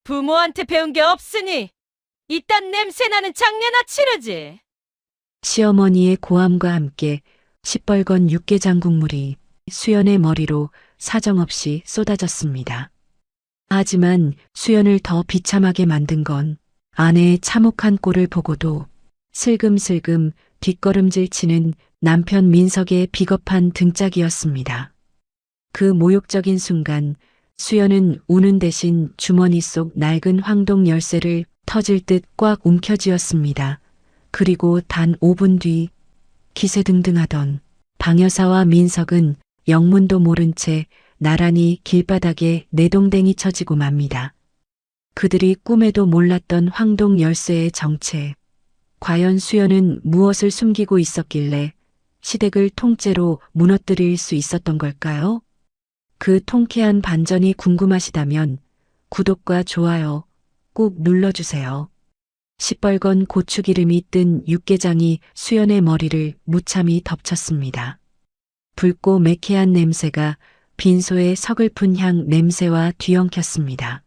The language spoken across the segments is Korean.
부모한테 배운 게 없으니 이딴 냄새나는 장례나 치르지. 시어머니의 고함과 함께 시뻘건 육개장 국물이 수연의 머리로 사정없이 쏟아졌습니다. 하지만 수연을 더 비참하게 만든 건 아내의 참혹한 꼴을 보고도 슬금슬금 뒷걸음질 치는 남편 민석의 비겁한 등짝이었습니다. 그 모욕적인 순간 수연은 우는 대신 주머니 속 낡은 황동 열쇠를 터질 듯 꽉 움켜쥐었습니다. 그리고 단 5분 뒤 기세등등하던 방여사와 민석은 영문도 모른 채 나란히 길바닥에 내동댕이 쳐지고 맙니다. 그들이 꿈에도 몰랐던 황동 열쇠의 정체. 과연 수연은 무엇을 숨기고 있었길래 시댁을 통째로 무너뜨릴 수 있었던 걸까요? 그 통쾌한 반전이 궁금하시다면 구독과 좋아요 꾹 눌러주세요. 시뻘건 고추기름이 뜬 육개장이 수연의 머리를 무참히 덮쳤습니다. 붉고 매캐한 냄새가 빈소의 서글픈 향 냄새와 뒤엉켰습니다.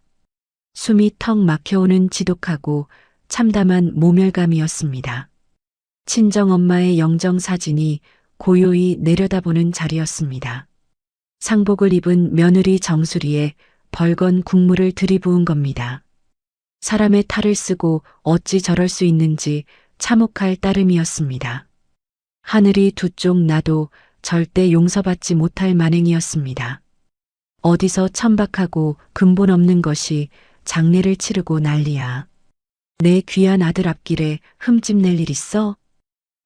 숨이 턱 막혀오는 지독하고 참담한 모멸감이었습니다. 친정엄마의 영정사진이 고요히 내려다보는 자리였습니다. 상복을 입은 며느리 정수리에 벌건 국물을 들이부은 겁니다. 사람의 탈을 쓰고 어찌 저럴 수 있는지 참혹할 따름이었습니다. 하늘이 두 쪽 나도 절대 용서받지 못할 만행이었습니다. 어디서 천박하고 근본 없는 것이 장례를 치르고 난리야. 내 귀한 아들 앞길에 흠집 낼 일 있어?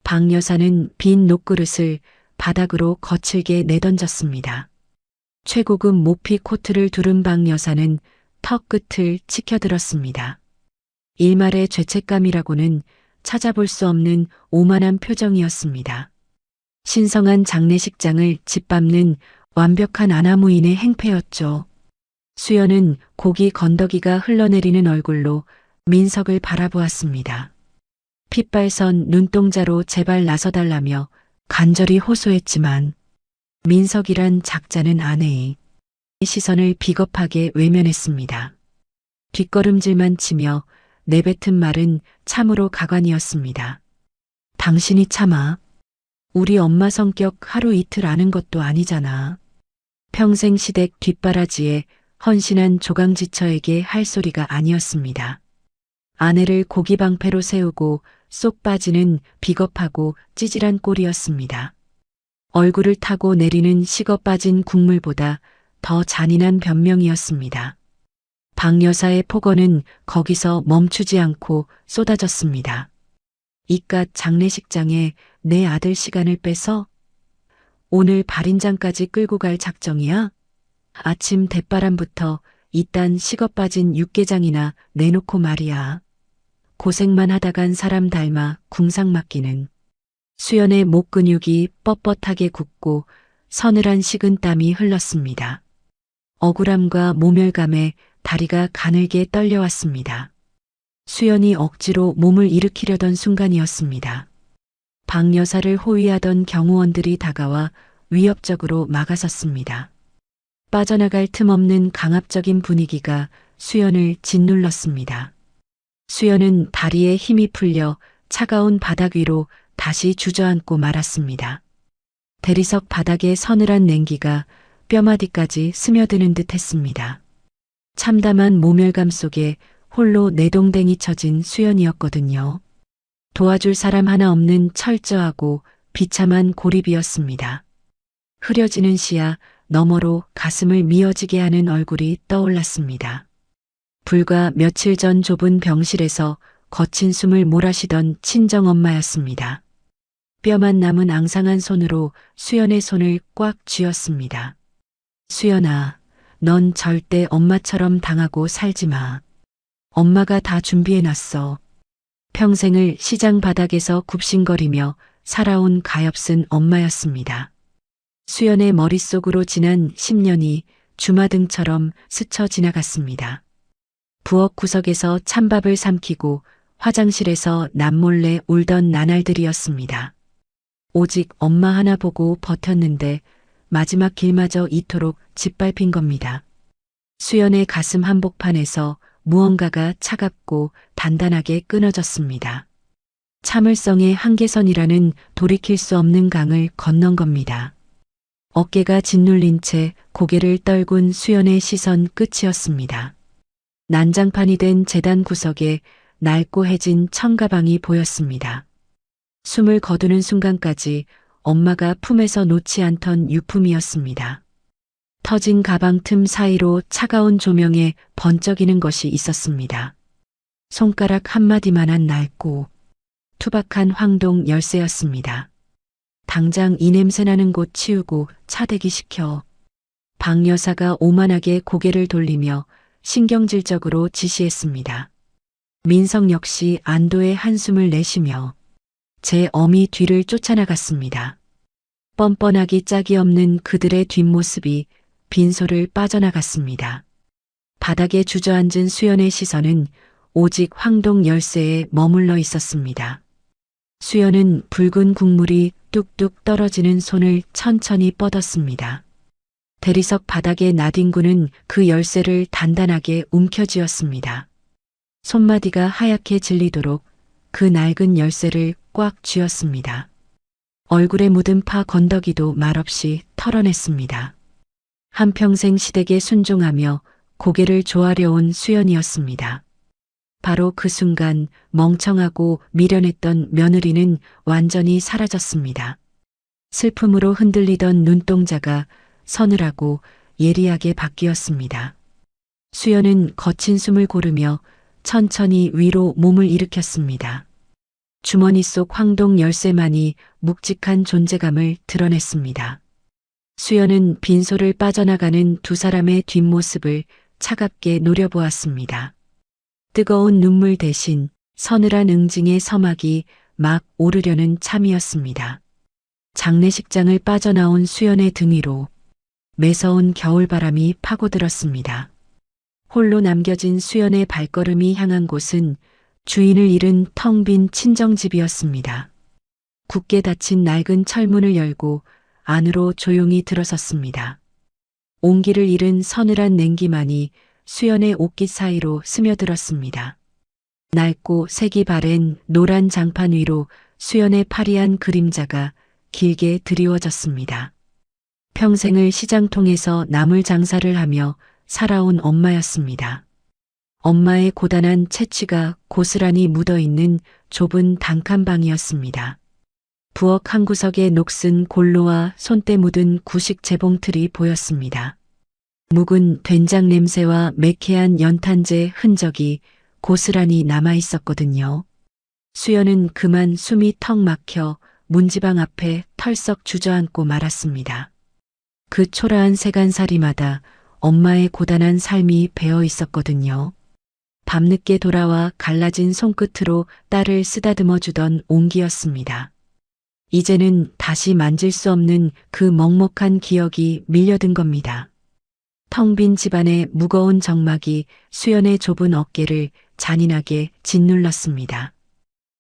박 여사는 빈 녹그릇을 바닥으로 거칠게 내던졌습니다. 최고급 모피 코트를 두른 박 여사는 턱 끝을 치켜들었습니다. 일말의 죄책감이라고는 찾아볼 수 없는 오만한 표정이었습니다. 신성한 장례식장을 짓밟는 완벽한 아나무인의 행패였죠. 수연은 고기 건더기가 흘러내리는 얼굴로 민석을 바라보았습니다. 핏발선 눈동자로 제발 나서달라며 간절히 호소했지만 민석이란 작자는 아내의 시선을 비겁하게 외면했습니다. 뒷걸음질만 치며 내뱉은 말은 참으로 가관이었습니다. 당신이 참아. 우리 엄마 성격 하루 이틀 아는 것도 아니잖아. 평생 시댁 뒷바라지에 헌신한 조강지처에게 할 소리가 아니었습니다. 아내를 고기방패로 세우고 쏙 빠지는 비겁하고 찌질한 꼴이었습니다. 얼굴을 타고 내리는 식어 빠진 국물보다 더 잔인한 변명이었습니다. 박 여사의 폭언은 거기서 멈추지 않고 쏟아졌습니다. 이깟 장례식장에 내 아들 시간을 빼서 오늘 발인장까지 끌고 갈 작정이야? 아침 대바람부터 이딴 식어 빠진 육개장이나 내놓고 말이야. 고생만 하다간 사람 닮아 궁상 맡기는. 수연의 목 근육이 뻣뻣하게 굳고 서늘한 식은땀이 흘렀습니다. 억울함과 모멸감에 다리가 가늘게 떨려왔습니다. 수연이 억지로 몸을 일으키려던 순간이었습니다. 박 여사를 호위하던 경호원들이 다가와 위협적으로 막아섰습니다. 빠져나갈 틈 없는 강압적인 분위기가 수연을 짓눌렀습니다. 수연은 다리에 힘이 풀려 차가운 바닥 위로 다시 주저앉고 말았습니다. 대리석 바닥의 서늘한 냉기가 뼈마디까지 스며드는 듯 했습니다. 참담한 모멸감 속에 홀로 내동댕이 쳐진 수연이었거든요. 도와줄 사람 하나 없는 철저하고 비참한 고립이었습니다. 흐려지는 시야 너머로 가슴을 미어지게 하는 얼굴이 떠올랐습니다. 불과 며칠 전 좁은 병실에서 거친 숨을 몰아쉬던 친정엄마였습니다. 뼈만 남은 앙상한 손으로 수연의 손을 꽉 쥐었습니다. 수연아, 넌 절대 엄마처럼 당하고 살지 마. 엄마가 다 준비해놨어. 평생을 시장 바닥에서 굽신거리며 살아온 가엾은 엄마였습니다. 수연의 머릿속으로 지난 10년이 주마등처럼 스쳐 지나갔습니다. 부엌 구석에서 찬밥을 삼키고 화장실에서 남몰래 울던 나날들이었습니다. 오직 엄마 하나 보고 버텼는데 마지막 길마저 이토록 짓밟힌 겁니다. 수연의 가슴 한복판에서 무언가가 차갑고 단단하게 끊어졌습니다. 참을성의 한계선이라는 돌이킬 수 없는 강을 건넌 겁니다. 어깨가 짓눌린 채 고개를 떨군 수연의 시선 끝이었습니다. 난장판이 된 제단 구석에 낡고 해진 청가방이 보였습니다. 숨을 거두는 순간까지 엄마가 품에서 놓지 않던 유품이었습니다. 터진 가방 틈 사이로 차가운 조명에 번쩍이는 것이 있었습니다. 손가락 한마디만한 낡고 투박한 황동 열쇠였습니다. 당장 이 냄새나는 곳 치우고 차 대기시켜. 박 여사가 오만하게 고개를 돌리며 신경질적으로 지시했습니다. 민석 역시 안도의 한숨을 내쉬며 제 어미 뒤를 쫓아나갔습니다. 뻔뻔하기 짝이 없는 그들의 뒷모습이 빈소를 빠져나갔습니다. 바닥에 주저앉은 수연의 시선은 오직 황동 열쇠에 머물러 있었습니다. 수연은 붉은 국물이 뚝뚝 떨어지는 손을 천천히 뻗었습니다. 대리석 바닥에 나뒹구는 그 열쇠를 단단하게 움켜쥐었습니다. 손마디가 하얗게 질리도록 그 낡은 열쇠를 꽉 쥐었습니다. 얼굴에 묻은 파 건더기도 말없이 털어냈습니다. 한평생 시댁에 순종하며 고개를 조아려온 수연이었습니다. 바로 그 순간 멍청하고 미련했던 며느리는 완전히 사라졌습니다. 슬픔으로 흔들리던 눈동자가 서늘하고 예리하게 바뀌었습니다. 수연은 거친 숨을 고르며 천천히 위로 몸을 일으켰습니다. 주머니 속 황동 열쇠만이 묵직한 존재감을 드러냈습니다. 수연은 빈소를 빠져나가는 두 사람의 뒷모습을 차갑게 노려보았습니다. 뜨거운 눈물 대신 서늘한 응징의 서막이 막 오르려는 참이었습니다. 장례식장을 빠져나온 수연의 등 위로 매서운 겨울바람이 파고들었습니다. 홀로 남겨진 수연의 발걸음이 향한 곳은 주인을 잃은 텅 빈 친정집이었습니다. 굳게 닫힌 낡은 철문을 열고 안으로 조용히 들어섰습니다. 온기를 잃은 서늘한 냉기만이 수연의 옷깃 사이로 스며들었습니다. 낡고 색이 바랜 노란 장판 위로 수연의 파리한 그림자가 길게 드리워졌습니다. 평생을 시장통에서 나물 장사를 하며 살아온 엄마였습니다. 엄마의 고단한 채취가 고스란히 묻어있는 좁은 단칸방이었습니다. 부엌 한 구석에 녹슨 골로와 손때 묻은 구식 재봉틀이 보였습니다. 묵은 된장 냄새와 매캐한 연탄재 흔적이 고스란히 남아 있었거든요. 수연은 그만 숨이 턱 막혀 문지방 앞에 털썩 주저앉고 말았습니다. 그 초라한 세간살이마다 엄마의 고단한 삶이 배어 있었거든요. 밤늦게 돌아와 갈라진 손끝으로 딸을 쓰다듬어 주던 온기였습니다. 이제는 다시 만질 수 없는 그 먹먹한 기억이 밀려든 겁니다. 텅 빈 집안의 무거운 정막이 수연의 좁은 어깨를 잔인하게 짓눌렀습니다.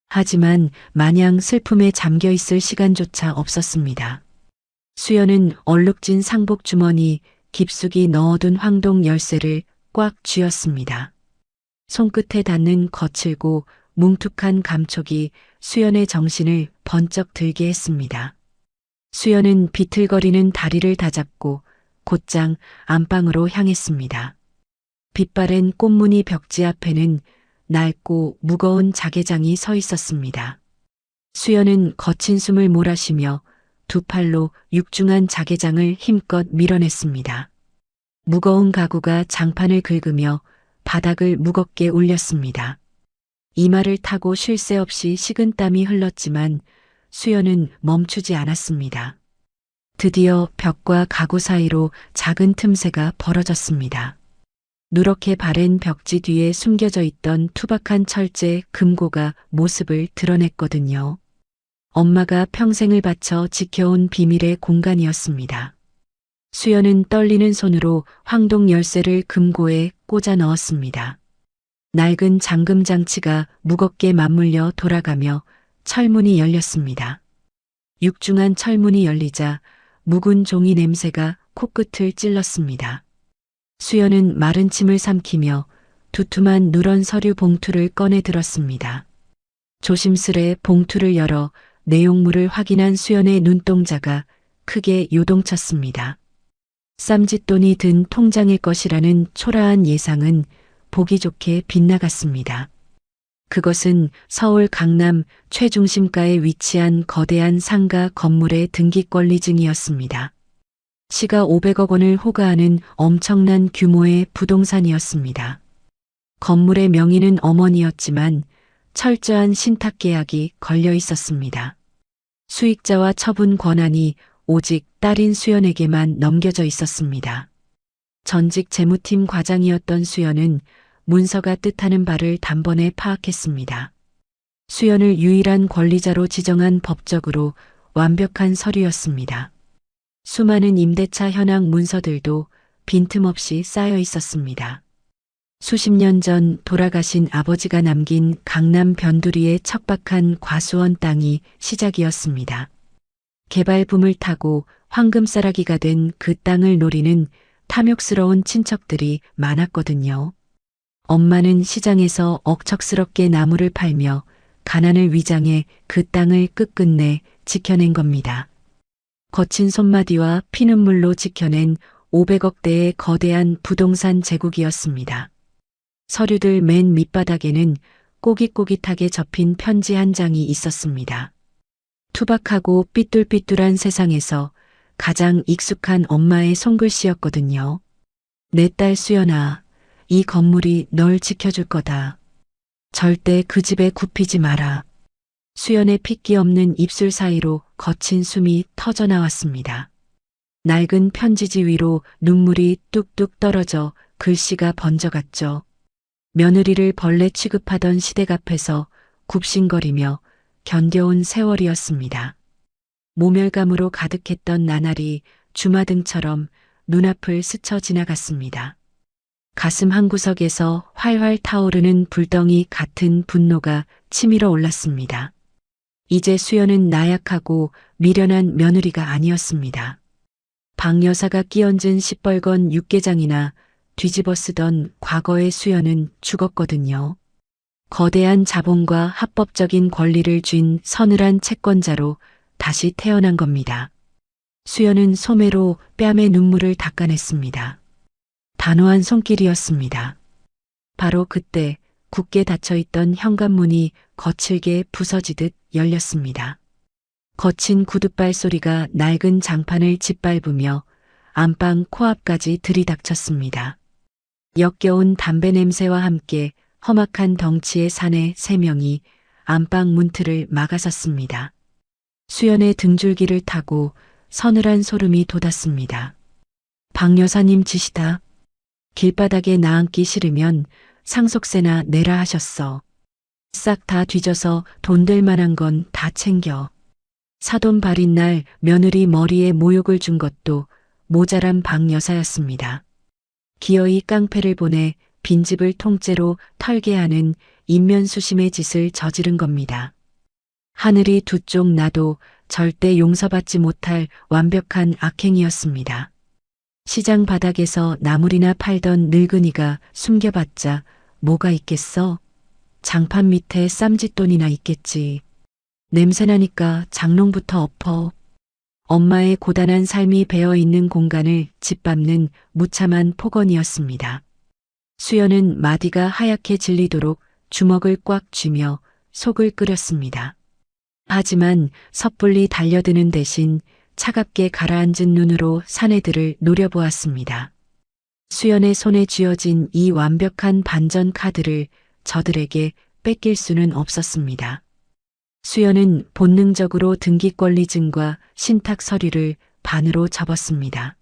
하지만 마냥 슬픔에 잠겨 있을 시간조차 없었습니다. 수연은 얼룩진 상복 주머니 깊숙이 넣어둔 황동 열쇠를 꽉 쥐었습니다. 손끝에 닿는 거칠고 뭉툭한 감촉이 수연의 정신을 번쩍 들게 했습니다. 수연은 비틀거리는 다리를 다잡고 곧장 안방으로 향했습니다. 빛바랜 꽃무늬 벽지 앞에는 낡고 무거운 자개장이 서 있었습니다. 수연은 거친 숨을 몰아쉬며 두 팔로 육중한 자개장을 힘껏 밀어냈습니다. 무거운 가구가 장판을 긁으며 바닥을 무겁게 울렸습니다. 이마를 타고 쉴 새 없이 식은땀이 흘렀지만 수연은 멈추지 않았습니다. 드디어 벽과 가구 사이로 작은 틈새가 벌어졌습니다. 누렇게 바랜 벽지 뒤에 숨겨져 있던 투박한 철제 금고가 모습을 드러냈거든요. 엄마가 평생을 바쳐 지켜온 비밀의 공간이었습니다. 수연은 떨리는 손으로 황동 열쇠를 금고에 꽂아 넣었습니다. 낡은 잠금 장치가 무겁게 맞물려 돌아가며 철문이 열렸습니다. 육중한 철문이 열리자 묵은 종이 냄새가 코끝을 찔렀습니다. 수연은 마른 침을 삼키며 두툼한 누런 서류 봉투를 꺼내 들었습니다. 조심스레 봉투를 열어 내용물을 확인한 수연의 눈동자가 크게 요동쳤습니다. 쌈짓돈이 든 통장일 것이라는 초라한 예상은 보기 좋게 빗나갔습니다. 그것은 서울 강남 최중심가에 위치한 거대한 상가 건물의 등기권리증이었습니다. 시가 500억 원을 호가하는 엄청난 규모의 부동산이었습니다. 건물의 명의는 어머니였지만 철저한 신탁 계약이 걸려 있었습니다. 수익자와 처분 권한이 오직 딸인 수연에게만 넘겨져 있었습니다. 전직 재무팀 과장이었던 수연은 문서가 뜻하는 바를 단번에 파악했습니다. 수연을 유일한 권리자로 지정한 법적으로 완벽한 서류였습니다. 수많은 임대차 현황 문서들도 빈틈없이 쌓여 있었습니다. 수십 년 전 돌아가신 아버지가 남긴 강남 변두리의 척박한 과수원 땅이 시작이었습니다. 개발붐을 타고 황금싸라기가 된 그 땅을 노리는 탐욕스러운 친척들이 많았거든요. 엄마는 시장에서 억척스럽게 나무를 팔며 가난을 위장해 그 땅을 끝끝내 지켜낸 겁니다. 거친 손마디와 피눈물로 지켜낸 500억대의 거대한 부동산 제국이었습니다. 서류들 맨 밑바닥에는 꼬깃꼬깃하게 접힌 편지 한 장이 있었습니다. 투박하고 삐뚤삐뚤한 세상에서 가장 익숙한 엄마의 손글씨였거든요. 내 딸 수연아, 이 건물이 널 지켜줄 거다. 절대 그 집에 굽히지 마라. 수연의 핏기 없는 입술 사이로 거친 숨이 터져나왔습니다. 낡은 편지지 위로 눈물이 뚝뚝 떨어져 글씨가 번져갔죠. 며느리를 벌레 취급하던 시댁 앞에서 굽신거리며 견뎌온 세월이었습니다. 모멸감으로 가득했던 나날이 주마등처럼 눈앞을 스쳐 지나갔습니다. 가슴 한구석에서 활활 타오르는 불덩이 같은 분노가 치밀어 올랐습니다. 이제 수연은 나약하고 미련한 며느리가 아니었습니다. 박 여사가 끼얹은 시뻘건 육개장이나 뒤집어 쓰던 과거의 수연은 죽었거든요. 거대한 자본과 합법적인 권리를 쥔 서늘한 채권자로 다시 태어난 겁니다. 수연은 소매로 뺨의 눈물을 닦아냈습니다. 단호한 손길이었습니다. 바로 그때 굳게 닫혀있던 현관문이 거칠게 부서지듯 열렸습니다. 거친 구둣발 소리가 낡은 장판을 짓밟으며 안방 코앞까지 들이닥쳤습니다. 역겨운 담배 냄새와 함께 험악한 덩치의 사내 3명이 안방 문틀을 막아섰습니다. 수연의 등줄기를 타고 서늘한 소름이 돋았습니다. 박 여사님 지시다. 길바닥에 나앉기 싫으면 상속세나 내라 하셨어. 싹 다 뒤져서 돈 될 만한 건 다 챙겨. 사돈 발인 날 며느리 머리에 모욕을 준 것도 모자란 박 여사였습니다. 기어이 깡패를 보내 빈집을 통째로 털게 하는 인면수심의 짓을 저지른 겁니다. 하늘이 두 쪽 나도 절대 용서받지 못할 완벽한 악행이었습니다. 시장 바닥에서 나물이나 팔던 늙은이가 숨겨봤자 뭐가 있겠어? 장판 밑에 쌈짓돈이나 있겠지. 냄새나니까 장롱부터 엎어. 엄마의 고단한 삶이 배어있는 공간을 짓밟는 무참한 폭언이었습니다. 수연은 마디가 하얗게 질리도록 주먹을 꽉 쥐며 속을 끓였습니다. 하지만 섣불리 달려드는 대신 차갑게 가라앉은 눈으로 사내들을 노려보았습니다. 수연의 손에 쥐어진 이 완벽한 반전 카드를 저들에게 뺏길 수는 없었습니다. 수연은 본능적으로 등기권리증과 신탁 서류를 반으로 접었습니다.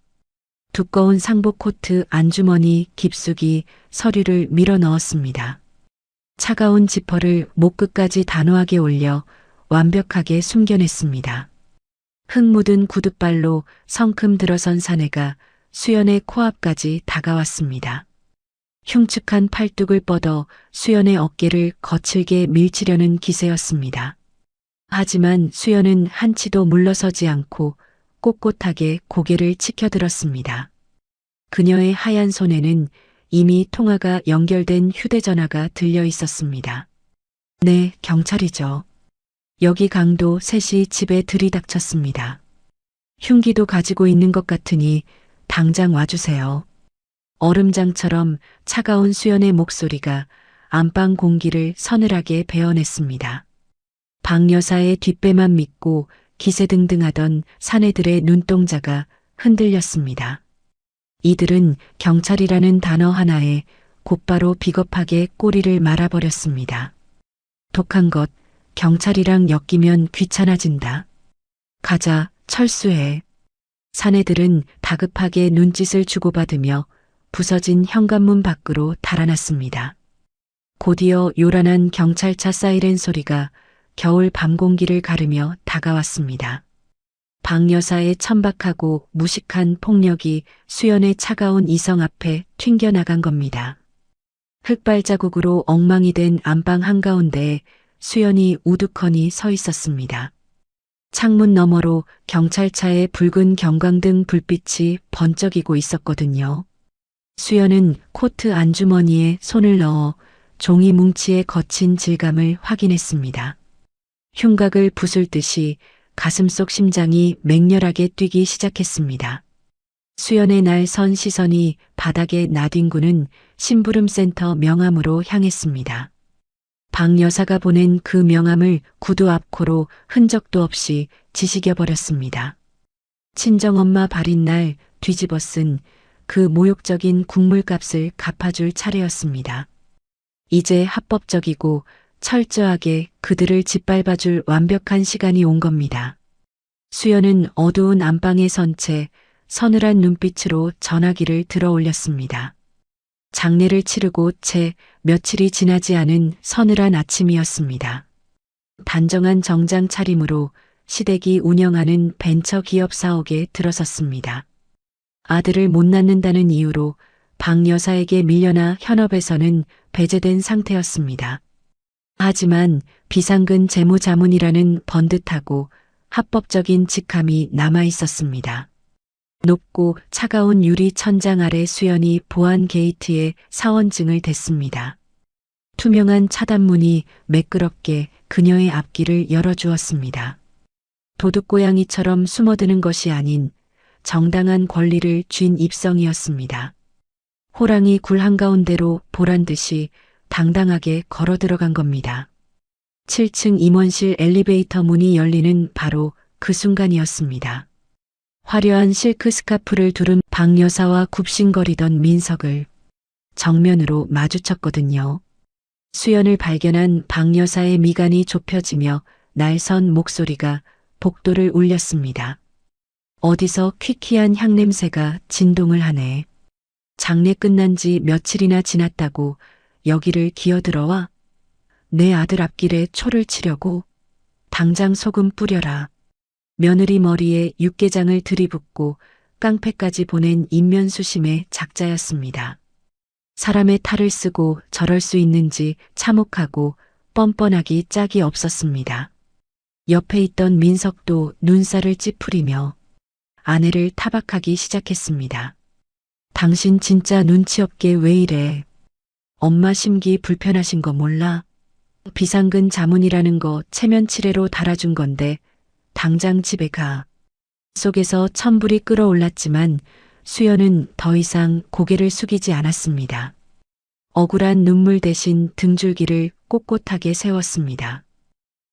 두꺼운 상복 코트 안주머니 깊숙이 서류를 밀어 넣었습니다. 차가운 지퍼를 목 끝까지 단호하게 올려 완벽하게 숨겨냈습니다. 흙 묻은 구둣발로 성큼 들어선 사내가 수연의 코앞까지 다가왔습니다. 흉측한 팔뚝을 뻗어 수연의 어깨를 거칠게 밀치려는 기세였습니다. 하지만 수연은 한치도 물러서지 않고 꼿꼿하게 고개를 치켜들었습니다. 그녀의 하얀 손에는 이미 통화가 연결된 휴대전화가 들려 있었습니다. 네, 경찰이죠. 여기 강도 셋이 집에 들이닥쳤습니다. 흉기도 가지고 있는 것 같으니 당장 와주세요. 얼음장처럼 차가운 수연의 목소리가 안방 공기를 서늘하게 베어냈습니다. 박 여사의 뒷배만 믿고 기세등등하던 사내들의 눈동자가 흔들렸습니다. 이들은 경찰이라는 단어 하나에 곧바로 비겁하게 꼬리를 말아버렸습니다. 독한 것, 경찰이랑 엮이면 귀찮아진다. 가자, 철수해. 사내들은 다급하게 눈짓을 주고받으며 부서진 현관문 밖으로 달아났습니다. 곧이어 요란한 경찰차 사이렌 소리가 겨울 밤 공기를 가르며 다가왔습니다. 박 여사의 천박하고 무식한 폭력이 수연의 차가운 이성 앞에 튕겨나간 겁니다. 흙발자국으로 엉망이 된 안방 한가운데에 수연이 우두커니 서 있었습니다. 창문 너머로 경찰차의 붉은 경광등 불빛이 번쩍이고 있었거든요. 수연은 코트 안주머니에 손을 넣어 종이 뭉치의 거친 질감을 확인했습니다. 흉곽을 부술듯이 가슴속 심장이 맹렬하게 뛰기 시작했습니다. 수연의 날 선 시선이 바닥에 나뒹구는 심부름센터 명함으로 향했습니다. 박 여사가 보낸 그 명함을 구두 앞코로 흔적도 없이 지시겨버렸습니다. 친정엄마 발인 날 뒤집어 쓴 그 모욕적인 국물값을 갚아줄 차례였습니다. 이제 합법적이고 철저하게 그들을 짓밟아줄 완벽한 시간이 온 겁니다. 수연은 어두운 안방에 선 채 서늘한 눈빛으로 전화기를 들어 올렸습니다. 장례를 치르고 채 며칠이 지나지 않은 서늘한 아침이었습니다. 단정한 정장 차림으로 시댁이 운영하는 벤처 기업 사옥에 들어섰습니다. 아들을 못 낳는다는 이유로 박 여사에게 밀려나 현업에서는 배제된 상태였습니다. 하지만 비상근 재무자문이라는 번듯하고 합법적인 직함이 남아 있었습니다. 높고 차가운 유리 천장 아래 수연이 보안 게이트에 사원증을 댔습니다. 투명한 차단문이 매끄럽게 그녀의 앞길을 열어주었습니다. 도둑고양이처럼 숨어드는 것이 아닌 정당한 권리를 쥔 입성이었습니다. 호랑이 굴 한가운데로 보란듯이 당당하게 걸어 들어간 겁니다. 7층 임원실 엘리베이터 문이 열리는 바로 그 순간이었습니다. 화려한 실크 스카프를 두른 박 여사와 굽신거리던 민석을 정면으로 마주쳤거든요. 수연을 발견한 박 여사의 미간이 좁혀지며 날선 목소리가 복도를 울렸습니다. 어디서 퀴퀴한 향냄새가 진동을 하네. 장례 끝난 지 며칠이나 지났다고 여기를 기어들어와? 내 아들 앞길에 초를 치려고? 당장 소금 뿌려라. 며느리 머리에 육개장을 들이붓고 깡패까지 보낸 인면수심의 작자였습니다. 사람의 탈을 쓰고 저럴 수 있는지 참혹하고 뻔뻔하기 짝이 없었습니다. 옆에 있던 민석도 눈살을 찌푸리며 아내를 타박하기 시작했습니다. 당신 진짜 눈치 없게 왜 이래? 엄마 심기 불편하신 거 몰라? 비상근 자문이라는 거 체면치레로 달아준 건데 당장 집에 가. 속에서 천불이 끓어올랐지만 수연은 더 이상 고개를 숙이지 않았습니다. 억울한 눈물 대신 등줄기를 꼿꼿하게 세웠습니다.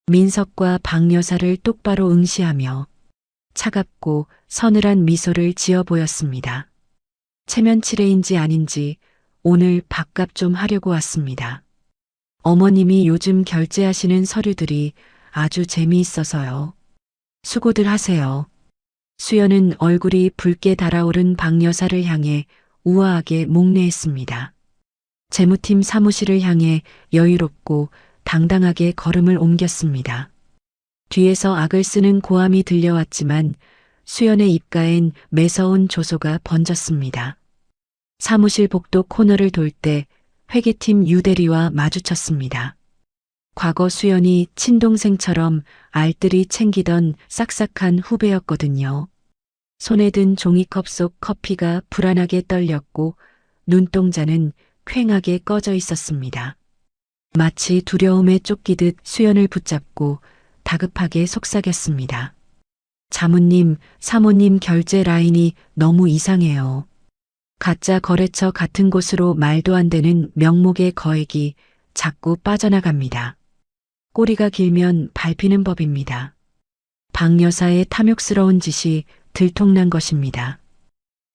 민석과 박 여사를 똑바로 응시하며 차갑고 서늘한 미소를 지어 보였습니다. 체면치레인지 아닌지 오늘 밥값 좀 하려고 왔습니다. 어머님이 요즘 결제하시는 서류들이 아주 재미있어서요. 수고들 하세요. 수연은 얼굴이 붉게 달아오른 박 여사를 향해 우아하게 목례했습니다. 재무팀 사무실을 향해 여유롭고 당당하게 걸음을 옮겼습니다. 뒤에서 악을 쓰는 고함이 들려왔지만 수연의 입가엔 매서운 조소가 번졌습니다. 사무실 복도 코너를 돌 때 회계팀 유대리와 마주쳤습니다. 과거 수연이 친동생처럼 알뜰히 챙기던 싹싹한 후배였거든요. 손에 든 종이컵 속 커피가 불안하게 떨렸고 눈동자는 퀭하게 꺼져 있었습니다. 마치 두려움에 쫓기듯 수연을 붙잡고 다급하게 속삭였습니다. 자문님, 사모님 결제 라인이 너무 이상해요. 가짜 거래처 같은 곳으로 말도 안 되는 명목의 거액이 자꾸 빠져나갑니다. 꼬리가 길면 밟히는 법입니다. 박 여사의 탐욕스러운 짓이 들통난 것입니다.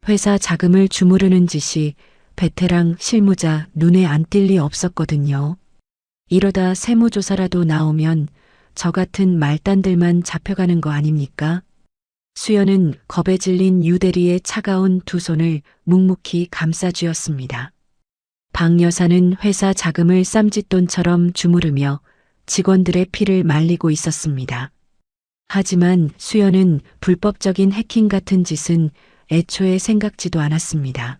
회사 자금을 주무르는 짓이 베테랑 실무자 눈에 안 띌 리 없었거든요. 이러다 세무조사라도 나오면 저 같은 말단들만 잡혀가는 거 아닙니까? 수연은 겁에 질린 유대리의 차가운 두 손을 묵묵히 감싸쥐었습니다. 박 여사는 회사 자금을 쌈짓돈처럼 주무르며 직원들의 피를 말리고 있었습니다. 하지만 수연은 불법적인 해킹 같은 짓은 애초에 생각지도 않았습니다.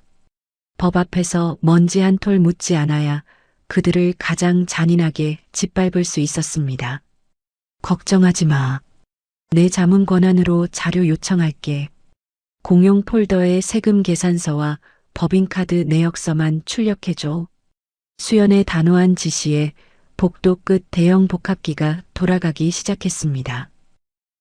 법 앞에서 먼지 한 톨 묻지 않아야 그들을 가장 잔인하게 짓밟을 수 있었습니다. 걱정하지 마. 내 자문 권한으로 자료 요청할게. 공용 폴더에 세금 계산서와 법인카드 내역서만 출력해줘. 수연의 단호한 지시에 복도 끝 대형 복합기가 돌아가기 시작했습니다.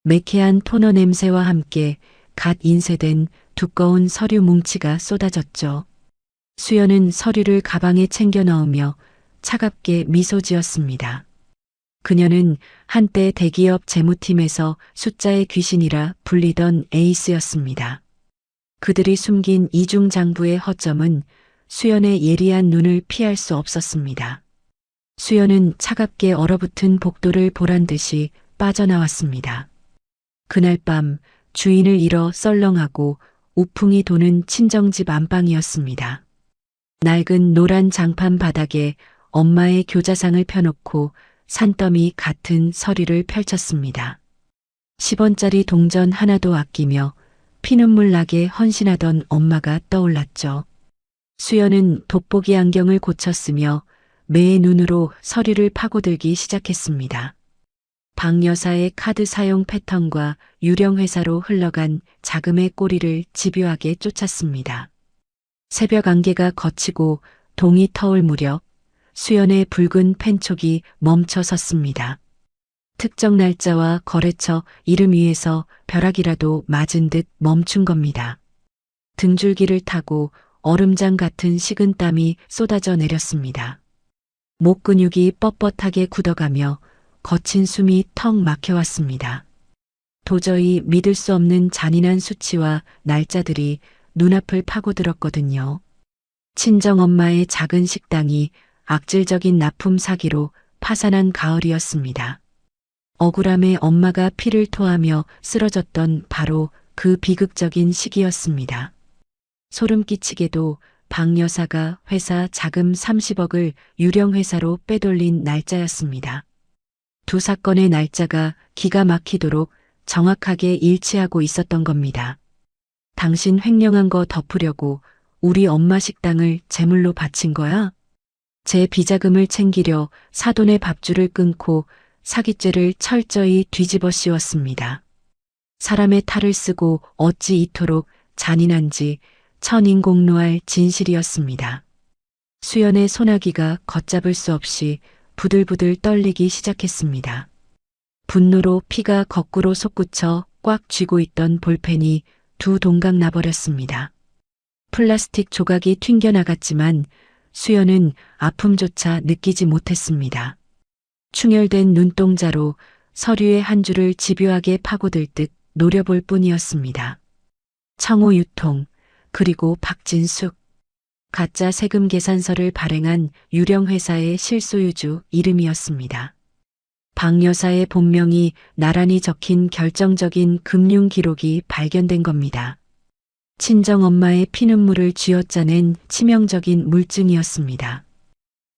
매캐한 토너 냄새와 함께 갓 인쇄된 두꺼운 서류 뭉치가 쏟아졌죠. 수연은 서류를 가방에 챙겨 넣으며 차갑게 미소 지었습니다. 그녀는 한때 대기업 재무팀에서 숫자의 귀신이라 불리던 에이스였습니다. 그들이 숨긴 이중장부의 허점은 수연의 예리한 눈을 피할 수 없었습니다. 수연은 차갑게 얼어붙은 복도를 보란 듯이 빠져나왔습니다. 그날 밤 주인을 잃어 썰렁하고 우풍이 도는 친정집 안방이었습니다. 낡은 노란 장판 바닥에 엄마의 교자상을 펴놓고 산더미 같은 서류를 펼쳤습니다. 10원짜리 동전 하나도 아끼며 피눈물 나게 헌신하던 엄마가 떠올랐죠. 수연은 돋보기 안경을 고쳤으며 매의 눈으로 서류를 파고들기 시작했습니다. 박 여사의 카드 사용 패턴과 유령 회사로 흘러간 자금의 꼬리를 집요하게 쫓았습니다. 새벽 안개가 걷히고 동이 터올 무렵 수연의 붉은 펜촉이 멈춰 섰습니다. 특정 날짜와 거래처 이름 위에서 벼락이라도 맞은 듯 멈춘 겁니다. 등줄기를 타고 얼음장 같은 식은 땀이 쏟아져 내렸습니다. 목 근육이 뻣뻣하게 굳어가며 거친 숨이 턱 막혀왔습니다. 도저히 믿을 수 없는 잔인한 수치와 날짜들이 눈앞을 파고들었거든요. 친정엄마의 작은 식당이 악질적인 납품 사기로 파산한 가을이었습니다. 억울함에 엄마가 피를 토하며 쓰러졌던 바로 그 비극적인 시기였습니다. 소름 끼치게도 박 여사가 회사 자금 30억을 유령 회사로 빼돌린 날짜였습니다. 두 사건의 날짜가 기가 막히도록 정확하게 일치하고 있었던 겁니다. 당신 횡령한 거 덮으려고 우리 엄마 식당을 제물로 바친 거야? 제 비자금을 챙기려 사돈의 밥줄을 끊고 사기죄를 철저히 뒤집어 씌웠습니다. 사람의 탈을 쓰고 어찌 이토록 잔인한지 천인공노할 진실이었습니다. 수연의 소나기가 걷잡을 수 없이 부들부들 떨리기 시작했습니다. 분노로 피가 거꾸로 솟구쳐 꽉 쥐고 있던 볼펜이 두 동강 나버렸습니다. 플라스틱 조각이 튕겨나갔지만 수연은 아픔조차 느끼지 못했습니다. 충혈된 눈동자로 서류의 한 줄을 집요하게 파고들 듯 노려볼 뿐이었습니다. 청호 유통, 그리고 박진숙. 가짜 세금 계산서를 발행한 유령 회사의 실소유주 이름이었습니다. 박 여사의 본명이 나란히 적힌 결정적인 금융 기록이 발견된 겁니다. 친정엄마의 피눈물을 쥐어짜낸 치명적인 물증이었습니다.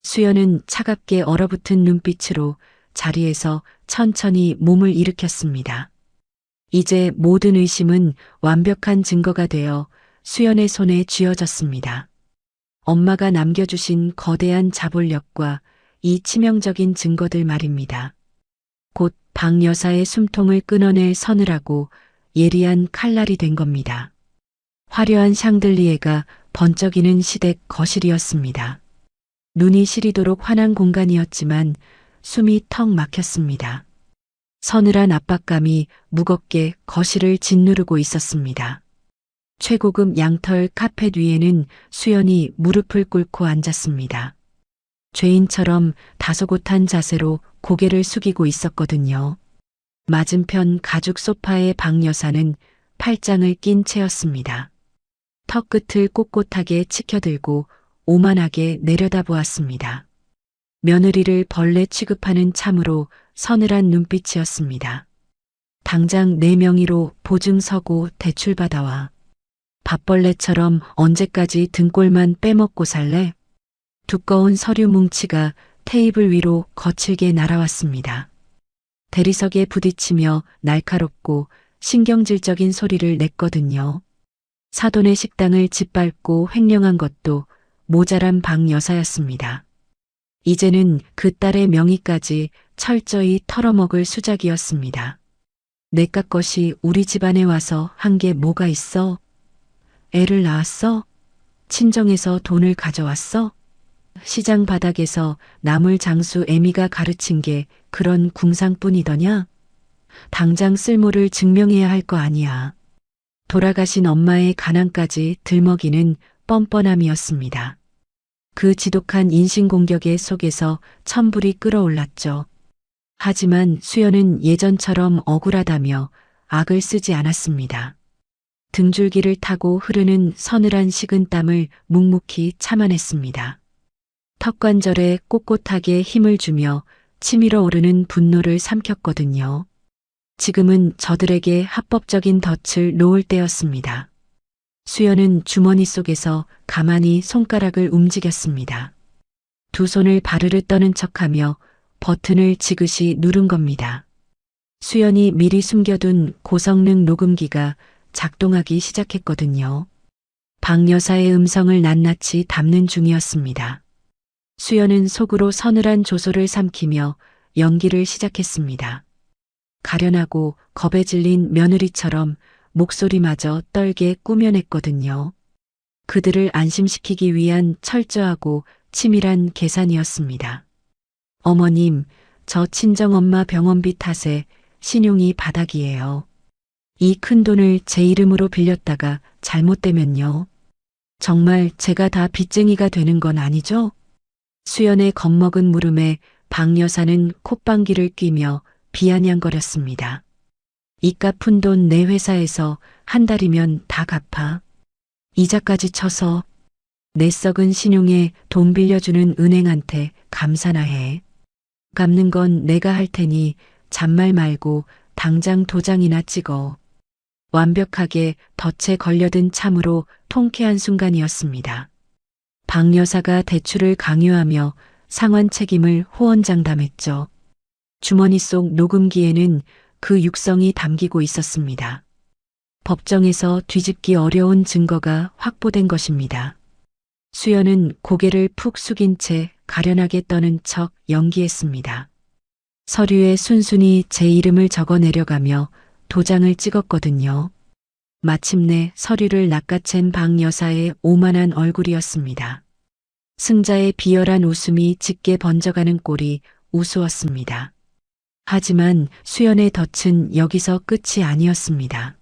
수연은 차갑게 얼어붙은 눈빛으로 자리에서 천천히 몸을 일으켰습니다. 이제 모든 의심은 완벽한 증거가 되어 수연의 손에 쥐어졌습니다. 엄마가 남겨주신 거대한 자볼력과 이 치명적인 증거들 말입니다. 곧 박 여사의 숨통을 끊어낼 서늘하고 예리한 칼날이 된 겁니다. 화려한 샹들리에가 번쩍이는 시댁 거실이었습니다. 눈이 시리도록 환한 공간이었지만 숨이 턱 막혔습니다. 서늘한 압박감이 무겁게 거실을 짓누르고 있었습니다. 최고급 양털 카펫 위에는 수연이 무릎을 꿇고 앉았습니다. 죄인처럼 다소곳한 자세로 고개를 숙이고 있었거든요. 맞은편 가죽 소파의 박 여사는 팔짱을 낀 채였습니다. 턱끝을 꼿꼿하게 치켜들고 오만하게 내려다보았습니다. 며느리를 벌레 취급하는 참으로 서늘한 눈빛이었습니다. 당장 내 명의로 보증 서고 대출 받아와. 밥벌레처럼 언제까지 등골만 빼먹고 살래? 두꺼운 서류 뭉치가 테이블 위로 거칠게 날아왔습니다. 대리석에 부딪히며 날카롭고 신경질적인 소리를 냈거든요. 사돈의 식당을 짓밟고 횡령한 것도 모자란 박 여사였습니다. 이제는 그 딸의 명의까지 철저히 털어먹을 수작이었습니다. 내깟 것이 우리 집안에 와서 한 게 뭐가 있어? 애를 낳았어? 친정에서 돈을 가져왔어? 시장 바닥에서 나물 장수 애미가 가르친 게 그런 궁상뿐이더냐? 당장 쓸모를 증명해야 할 거 아니야. 돌아가신 엄마의 가난까지 들먹이는 뻔뻔함이었습니다. 그 지독한 인신공격의 속에서 천불이 끓어올랐죠. 하지만 수연은 예전처럼 억울하다며 악을 쓰지 않았습니다. 등줄기를 타고 흐르는 서늘한 식은땀을 묵묵히 참아냈습니다. 턱관절에 꼿꼿하게 힘을 주며 치밀어 오르는 분노를 삼켰거든요. 지금은 저들에게 합법적인 덫을 놓을 때였습니다. 수연은 주머니 속에서 가만히 손가락을 움직였습니다. 두 손을 바르르 떠는 척하며 버튼을 지그시 누른 겁니다. 수연이 미리 숨겨둔 고성능 녹음기가 작동하기 시작했거든요. 박 여사의 음성을 낱낱이 담는 중이었습니다. 수연은 속으로 서늘한 조소를 삼키며 연기를 시작했습니다. 가련하고 겁에 질린 며느리처럼 목소리마저 떨게 꾸며냈거든요. 그들을 안심시키기 위한 철저하고 치밀한 계산이었습니다. 어머님, 저 친정엄마 병원비 탓에 신용이 바닥이에요. 이 큰 돈을 제 이름으로 빌렸다가 잘못되면요. 정말 제가 다 빚쟁이가 되는 건 아니죠? 수연의 겁먹은 물음에 박 여사는 콧방귀를 뀌며 비아냥거렸습니다. 이깟 푼 돈 내 회사에서 한 달이면 다 갚아. 이자까지 쳐서 내 썩은 신용에 돈 빌려주는 은행한테 감사나 해. 갚는 건 내가 할 테니 잔말 말고 당장 도장이나 찍어. 완벽하게 덫에 걸려든 참으로 통쾌한 순간이었습니다. 박 여사가 대출을 강요하며 상환 책임을 호언장담했죠. 주머니 속 녹음기에는 그 육성이 담기고 있었습니다. 법정에서 뒤집기 어려운 증거가 확보된 것입니다. 수연은 고개를 푹 숙인 채 가련하게 떠는 척 연기했습니다. 서류에 순순히 제 이름을 적어 내려가며 도장을 찍었거든요. 마침내 서류를 낚아챈 박 여사의 오만한 얼굴이었습니다. 승자의 비열한 웃음이 짙게 번져가는 꼴이 우스웠습니다. 하지만 수연의 덫은 여기서 끝이 아니었습니다.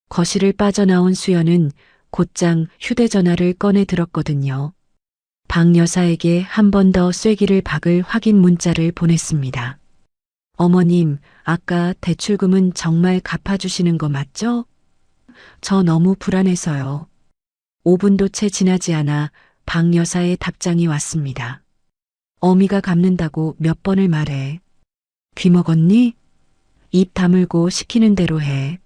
거실을 빠져나온 수연은 곧장 휴대전화를 꺼내 들었거든요. 박 여사에게 한 번 더 쐐기를 박을 확인 문자를 보냈습니다. 어머님, 아까 대출금은 정말 갚아주시는 거 맞죠? 저 너무 불안해서요. 5분도 채 지나지 않아 박 여사의 답장이 왔습니다. 어미가 갚는다고 몇 번을 말해. 귀 먹었니? 입 다물고 시키는 대로 해.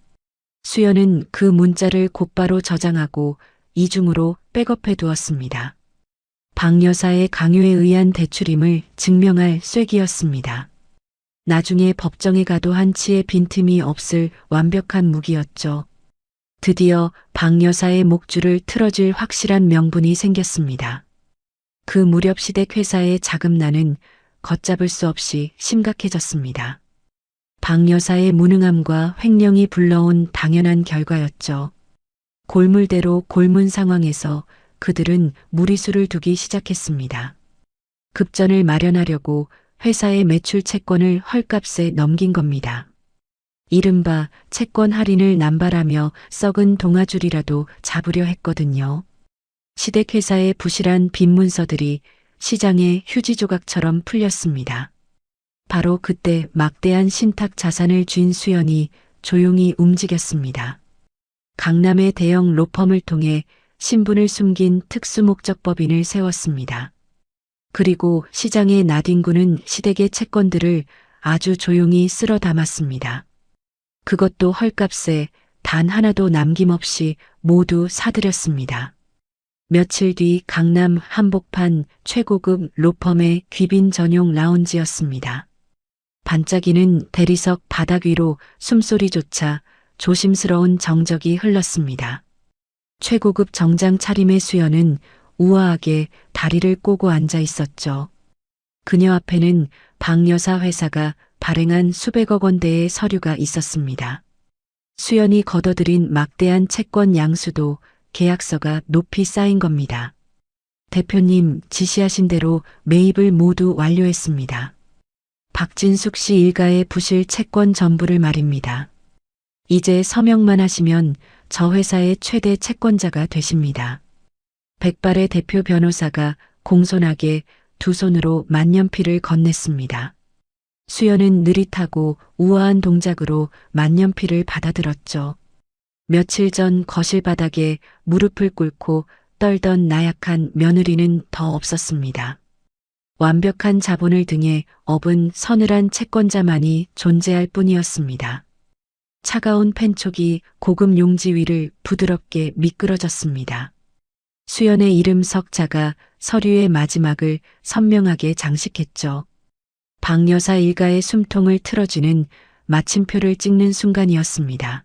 수연은 그 문자를 곧바로 저장하고 이중으로 백업해 두었습니다. 박 여사의 강요에 의한 대출임을 증명할 쐐기였습니다. 나중에 법정에 가도 한치의 빈틈이 없을 완벽한 무기였죠. 드디어 박 여사의 목줄을 틀어줄 확실한 명분이 생겼습니다. 그 무렵 시댁 회사의 자금난은 걷잡을 수 없이 심각해졌습니다. 박 여사의 무능함과 횡령이 불러온 당연한 결과였죠. 골물대로 골문 상황에서 그들은 무리수를 두기 시작했습니다. 급전을 마련하려고 회사의 매출 채권을 헐값에 넘긴 겁니다. 이른바 채권 할인을 남발하며 썩은 동아줄이라도 잡으려 했거든요. 시댁회사의 부실한 빈 문서들이 시장의 휴지 조각처럼 풀렸습니다. 바로 그때 막대한 신탁 자산을 쥔 수연이 조용히 움직였습니다. 강남의 대형 로펌을 통해 신분을 숨긴 특수목적법인을 세웠습니다. 그리고 시장의 나뒹구는 시댁의 채권들을 아주 조용히 쓸어 담았습니다. 그것도 헐값에 단 하나도 남김없이 모두 사들였습니다. 며칠 뒤 강남 한복판 최고급 로펌의 귀빈 전용 라운지였습니다. 반짝이는 대리석 바닥 위로 숨소리조차 조심스러운 정적이 흘렀습니다. 최고급 정장 차림의 수연은 우아하게 다리를 꼬고 앉아 있었죠. 그녀 앞에는 박여사 회사가 발행한 수백억 원대의 서류가 있었습니다. 수연이 걷어들인 막대한 채권 양수도 계약서가 높이 쌓인 겁니다. 대표님 지시하신 대로 매입을 모두 완료했습니다. 박진숙 씨 일가의 부실 채권 전부를 말입니다. 이제 서명만 하시면 저 회사의 최대 채권자가 되십니다. 백발의 대표 변호사가 공손하게 두 손으로 만년필을 건넸습니다. 수연은 느릿하고 우아한 동작으로 만년필을 받아들었죠. 며칠 전 거실 바닥에 무릎을 꿇고 떨던 나약한 며느리는 더 없었습니다. 완벽한 자본을 등에 업은 서늘한 채권자만이 존재할 뿐이었습니다. 차가운 펜촉이 고급 용지 위를 부드럽게 미끄러졌습니다. 수연의 이름 석자가 서류의 마지막을 선명하게 장식했죠. 박여사 일가의 숨통을 틀어주는 마침표를 찍는 순간이었습니다.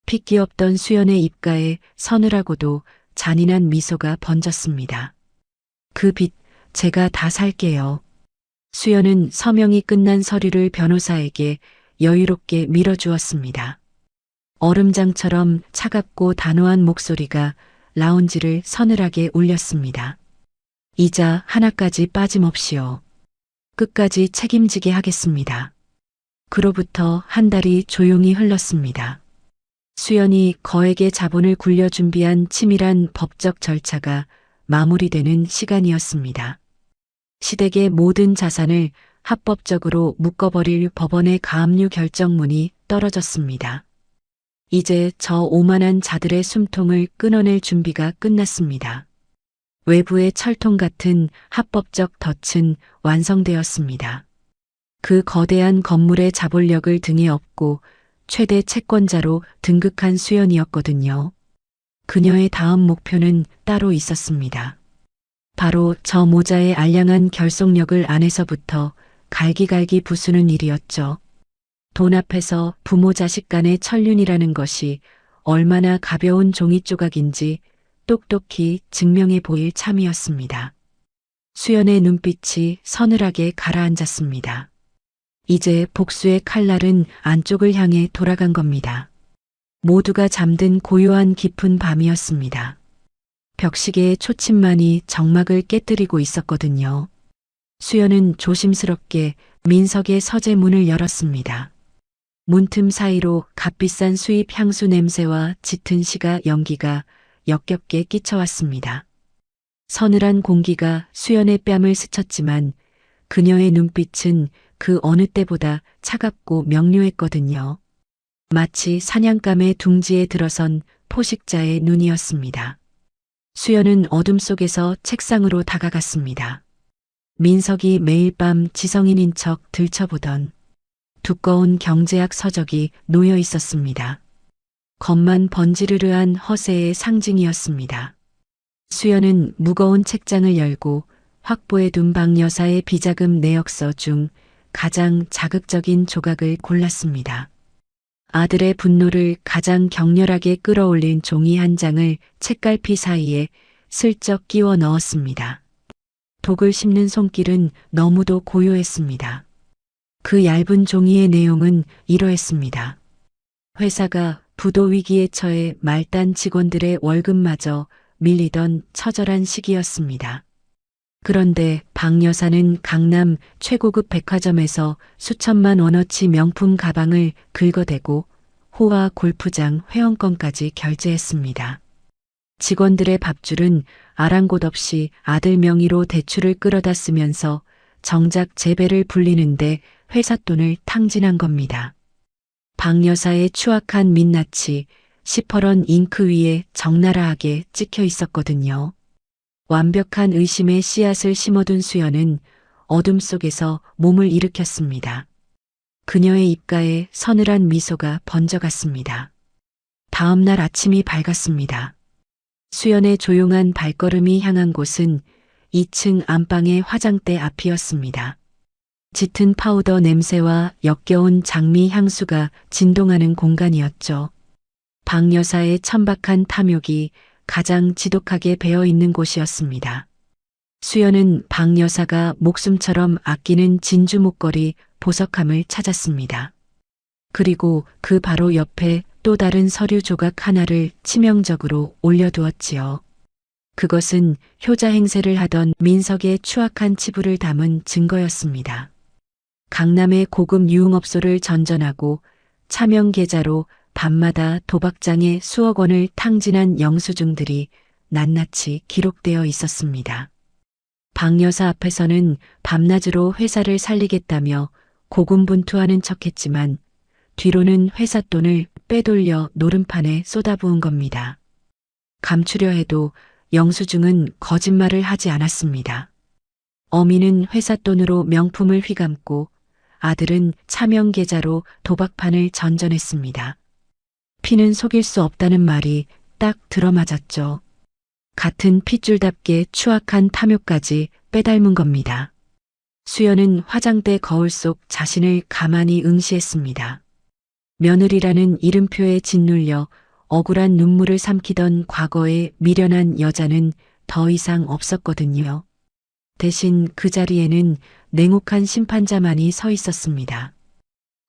핏기 없던 수연의 입가에 서늘하고도 잔인한 미소가 번졌습니다. 그 빚 제가 다 살게요. 수연은 서명이 끝난 서류를 변호사에게 여유롭게 밀어주었습니다. 얼음장처럼 차갑고 단호한 목소리가 라운지를 서늘하게 울렸습니다. 이자 하나까지 빠짐없이요. 끝까지 책임지게 하겠습니다. 그로부터 한 달이 조용히 흘렀습니다. 수연이 거액의 자본을 굴려 준비한 치밀한 법적 절차가 마무리되는 시간이었습니다. 시댁의 모든 자산을 합법적으로 묶어버릴 법원의 가압류 결정문이 떨어졌습니다. 이제 저 오만한 자들의 숨통을 끊어낼 준비가 끝났습니다. 외부의 철통 같은 합법적 덫은 완성되었습니다. 그 거대한 건물의 자본력을 등에 업고 최대 채권자로 등극한 수연이었거든요. 그녀의 다음 목표는 따로 있었습니다. 바로 저 모자의 알량한 결속력을 안에서부터 갈기갈기 부수는 일이었죠. 돈 앞에서 부모 자식 간의 천륜이라는 것이 얼마나 가벼운 종이 조각인지 똑똑히 증명해 보일 참이었습니다. 수연의 눈빛이 서늘하게 가라앉았습니다. 이제 복수의 칼날은 안쪽을 향해 돌아간 겁니다. 모두가 잠든 고요한 깊은 밤이었습니다. 벽시계의 초침만이 정막을 깨뜨리고 있었거든요. 수연은 조심스럽게 민석의 서재 문을 열었습니다. 문틈 사이로 값비싼 수입 향수 냄새와 짙은 시가 연기가 역겹게 끼쳐왔습니다. 서늘한 공기가 수연의 뺨을 스쳤지만 그녀의 눈빛은 그 어느 때보다 차갑고 명료했거든요. 마치 사냥감의 둥지에 들어선 포식자의 눈이었습니다. 수연은 어둠 속에서 책상으로 다가갔습니다. 민석이 매일 밤 지성인인 척 들춰보던 두꺼운 경제학 서적이 놓여 있었습니다. 겉만 번지르르한 허세의 상징이었습니다. 수연은 무거운 책장을 열고 확보해 둔 박여사의 비자금 내역서 중 가장 자극적인 조각을 골랐습니다. 아들의 분노를 가장 격렬하게 끌어올린 종이 한 장을 책갈피 사이에 슬쩍 끼워 넣었습니다. 독을 씹는 손길은 너무도 고요했습니다. 그 얇은 종이의 내용은 이러했습니다. 회사가 부도 위기에 처해 말단 직원들의 월급마저 밀리던 처절한 시기였습니다. 그런데 박 여사는 강남 최고급 백화점에서 수천만 원어치 명품 가방을 긁어대고 호화 골프장 회원권까지 결제했습니다. 직원들의 밥줄은 아랑곳 없이 아들 명의로 대출을 끌어다 쓰면서 정작 재배를 불리는데 회사 돈을 탕진한 겁니다. 박 여사의 추악한 민낯이 시퍼런 잉크 위에 적나라하게 찍혀 있었거든요. 완벽한 의심의 씨앗을 심어둔 수연은 어둠 속에서 몸을 일으켰습니다. 그녀의 입가에 서늘한 미소가 번져갔습니다. 다음 날 아침이 밝았습니다. 수연의 조용한 발걸음이 향한 곳은 2층 안방의 화장대 앞이었습니다. 짙은 파우더 냄새와 역겨운 장미 향수가 진동하는 공간이었죠. 박 여사의 천박한 탐욕이 가장 지독하게 배어있는 곳이었습니다. 수연은 박 여사가 목숨처럼 아끼는 진주 목걸이 보석함을 찾았습니다. 그리고 그 바로 옆에 또 다른 서류 조각 하나를 치명적으로 올려두었지요. 그것은 효자 행세를 하던 민석의 추악한 치부를 담은 증거였습니다. 강남의 고급 유흥업소를 전전하고 차명 계좌로 밤마다 도박장에 수억 원을 탕진한 영수증들이 낱낱이 기록되어 있었습니다. 박 여사 앞에서는 밤낮으로 회사를 살리겠다며 고군분투하는 척했지만 뒤로는 회사 돈을 빼돌려 노름판에 쏟아부은 겁니다. 감추려 해도 영수증은 거짓말을 하지 않았습니다. 어미는 회사 돈으로 명품을 휘감고 아들은 차명 계좌로 도박판을 전전했습니다. 피는 속일 수 없다는 말이 딱 들어맞았죠. 같은 핏줄답게 추악한 탐욕까지 빼닮은 겁니다. 수연은 화장대 거울 속 자신을 가만히 응시했습니다. 며느리라는 이름표에 짓눌려 억울한 눈물을 삼키던 과거의 미련한 여자는 더 이상 없었거든요. 대신 그 자리에는 냉혹한 심판자만이 서 있었습니다.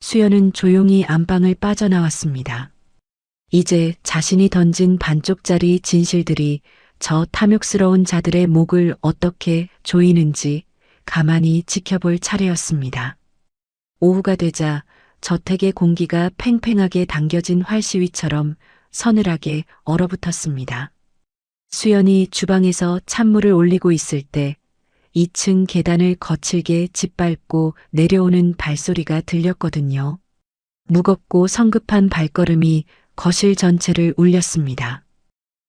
수연은 조용히 안방을 빠져나왔습니다. 이제 자신이 던진 반쪽짜리 진실들이 저 탐욕스러운 자들의 목을 어떻게 조이는지 가만히 지켜볼 차례였습니다. 오후가 되자 저택의 공기가 팽팽하게 당겨진 활시위처럼 서늘하게 얼어붙었습니다. 수연이 주방에서 찬물을 올리고 있을 때 2층 계단을 거칠게 짓밟고 내려오는 발소리가 들렸거든요. 무겁고 성급한 발걸음이 거실 전체를 울렸습니다.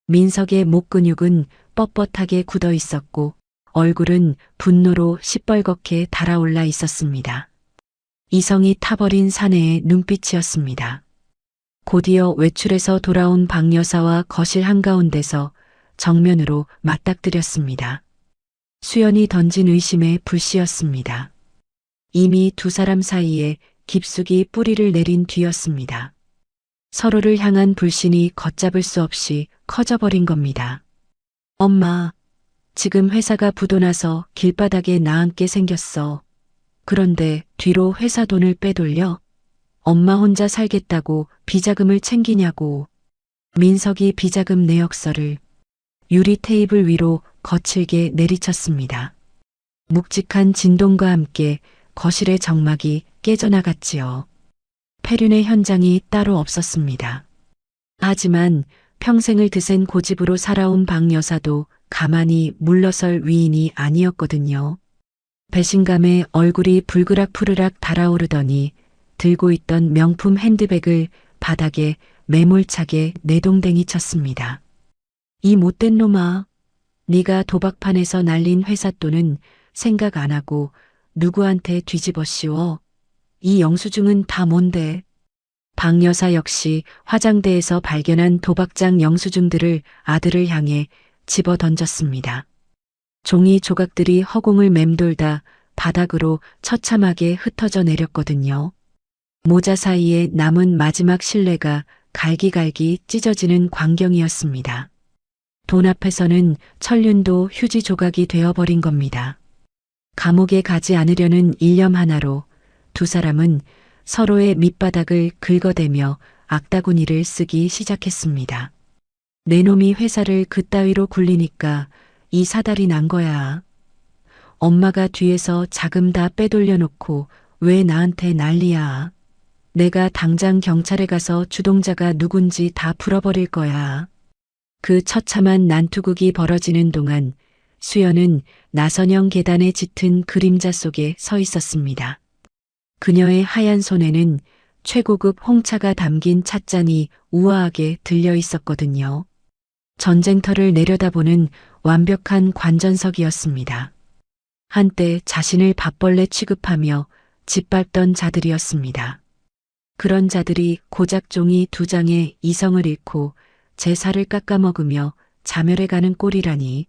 민석의 목 근육은 뻣뻣하게 굳어 있었고 얼굴은 분노로 시뻘겋게 달아올라 있었습니다. 이성이 타버린 사내의 눈빛이었습니다. 곧이어 외출해서 돌아온 박 여사와 거실 한가운데서 정면으로 맞닥뜨렸습니다. 수연이 던진 의심의 불씨였습니다. 이미 두 사람 사이에 깊숙이 뿌리를 내린 뒤였습니다. 서로를 향한 불신이 걷잡을 수 없이 커져버린 겁니다. 엄마, 지금 회사가 부도나서 길바닥에 나앉게 생겼어. 그런데 뒤로 회사 돈을 빼돌려? 엄마 혼자 살겠다고 비자금을 챙기냐고. 민석이 비자금 내역서를 유리 테이블 위로 거칠게 내리쳤습니다. 묵직한 진동과 함께 거실의 정막이 깨져나갔지요. 폐륜의 현장이 따로 없었습니다. 하지만 평생을 드센 고집으로 살아온 박 여사도 가만히 물러설 위인이 아니었거든요. 배신감에 얼굴이 불그락 달아오르더니 들고 있던 명품 핸드백을 바닥에 매몰차게 내동댕이 쳤습니다. 이 못된 놈아, 네가 도박판에서 날린 회사 돈은 생각 안 하고 누구한테 뒤집어 씌워. 이 영수증은 다 뭔데? 박 여사 역시 화장대에서 발견한 도박장 영수증들을 아들을 향해 집어 던졌습니다. 종이 조각들이 허공을 맴돌다 바닥으로 처참하게 흩어져 내렸거든요. 모자 사이에 남은 마지막 실내가 갈기갈기 찢어지는 광경이었습니다. 돈 앞에서는 천륜도 휴지 조각이 되어버린 겁니다. 감옥에 가지 않으려는 일념 하나로 두 사람은 서로의 밑바닥을 긁어대며 악다구니를 쓰기 시작했습니다. 내 놈이 회사를 그따위로 굴리니까 이 사달이 난 거야. 엄마가 뒤에서 자금 다 빼돌려 놓고 왜 나한테 난리야. 내가 당장 경찰에 가서 주동자가 누군지 다 풀어버릴 거야. 그 처참한 난투극이 벌어지는 동안 수연은 나선형 계단에 짙은 그림자 속에 서 있었습니다. 그녀의 하얀 손에는 최고급 홍차가 담긴 찻잔이 우아하게 들려 있었거든요. 전쟁터를 내려다보는 완벽한 관전석이었습니다. 한때 자신을 밥벌레 취급하며 짓밟던 자들이었습니다. 그런 자들이 고작 종이 2장에 이성을 잃고 제사를 깎아먹으며 자멸해가는 꼴이라니.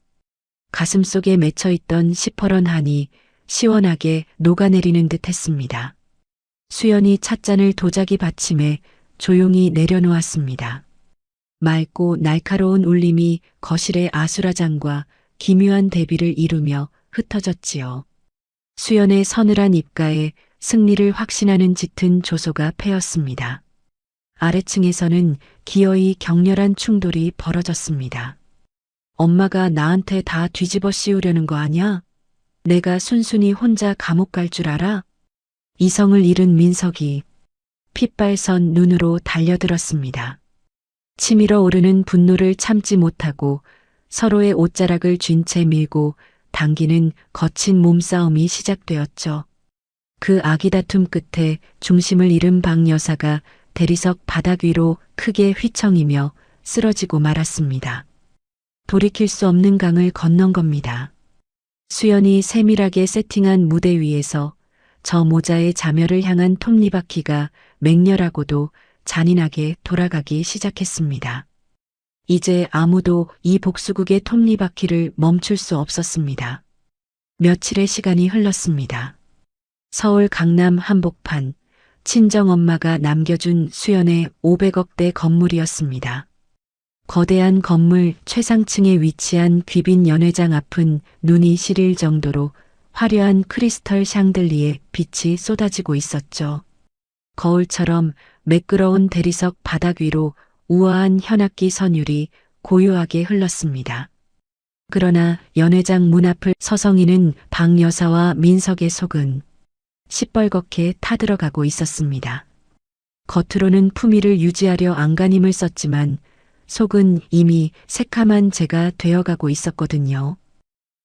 가슴속에 맺혀있던 시퍼런 한이 시원하게 녹아내리는 듯 했습니다. 수연이 찻잔을 도자기 받침에 조용히 내려놓았습니다. 맑고 날카로운 울림이 거실의 아수라장과 기묘한 대비를 이루며 흩어졌지요. 수연의 서늘한 입가에 승리를 확신하는 짙은 조소가 패였습니다. 아래층에서는 기어이 격렬한 충돌이 벌어졌습니다. 엄마가 나한테 다 뒤집어 씌우려는 거 아냐? 내가 순순히 혼자 감옥 갈 줄 알아? 이성을 잃은 민석이 핏발선 눈으로 달려들었습니다. 치밀어 오르는 분노를 참지 못하고 서로의 옷자락을 쥔 채 밀고 당기는 거친 몸싸움이 시작되었죠. 그 아기다툼 끝에 중심을 잃은 박 여사가 대리석 바닥 위로 크게 휘청이며 쓰러지고 말았습니다. 돌이킬 수 없는 강을 건넌 겁니다. 수연이 세밀하게 세팅한 무대 위에서 저 모자의 자멸을 향한 톱니바퀴가 맹렬하고도 잔인하게 돌아가기 시작했습니다. 이제 아무도 이 복수국의 톱니바퀴를 멈출 수 없었습니다. 며칠의 시간이 흘렀습니다. 서울 강남 한복판, 친정엄마가 남겨준 수연의 500억대 건물이었습니다. 거대한 건물 최상층에 위치한 귀빈 연회장 앞은 눈이 시릴 정도로 화려한 크리스털 샹들리에 빛이 쏟아지고 있었죠. 거울처럼 매끄러운 대리석 바닥 위로 우아한 현악기 선율이 고요하게 흘렀습니다. 그러나 연회장 문 앞을 서성이는 박 여사와 민석의 속은 시뻘겋게 타들어가고 있었습니다. 겉으로는 품위를 유지하려 안간힘을 썼지만 속은 이미 새카만 재가 되어가고 있었거든요.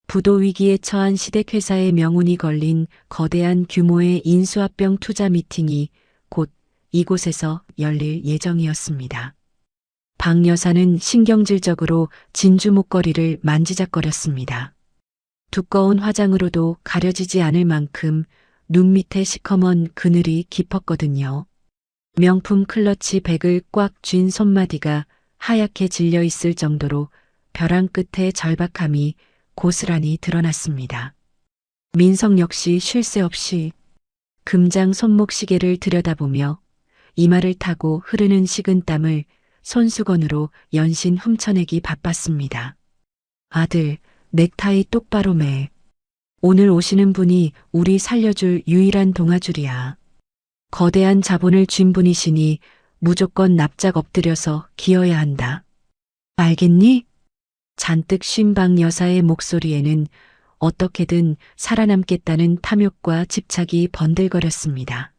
부도 위기에 처한 시댁회사의 명운이 걸린 거대한 규모의 인수합병 투자 미팅이 곧 이곳에서 열릴 예정이었습니다. 박 여사는 신경질적으로 진주 목걸이를 만지작거렸습니다. 두꺼운 화장으로도 가려지지 않을 만큼 눈 밑에 시커먼 그늘이 깊었거든요. 명품 클러치 백을 꽉 쥔 손마디가 하얗게 질려 있을 정도로 벼랑 끝의 절박함이 고스란히 드러났습니다. 민석 역시 쉴 새 없이 금장 손목 시계를 들여다보며 이마를 타고 흐르는 식은땀을 손수건으로 연신 훔쳐내기 바빴습니다. 아들, 넥타이 똑바로 매. 오늘 오시는 분이 우리 살려줄 유일한 동아줄이야. 거대한 자본을 쥔 분이시니 무조건 납작 엎드려서 기어야 한다. 알겠니? 잔뜩 쉰 박 여사의 목소리에는 어떻게든 살아남겠다는 탐욕과 집착이 번들거렸습니다.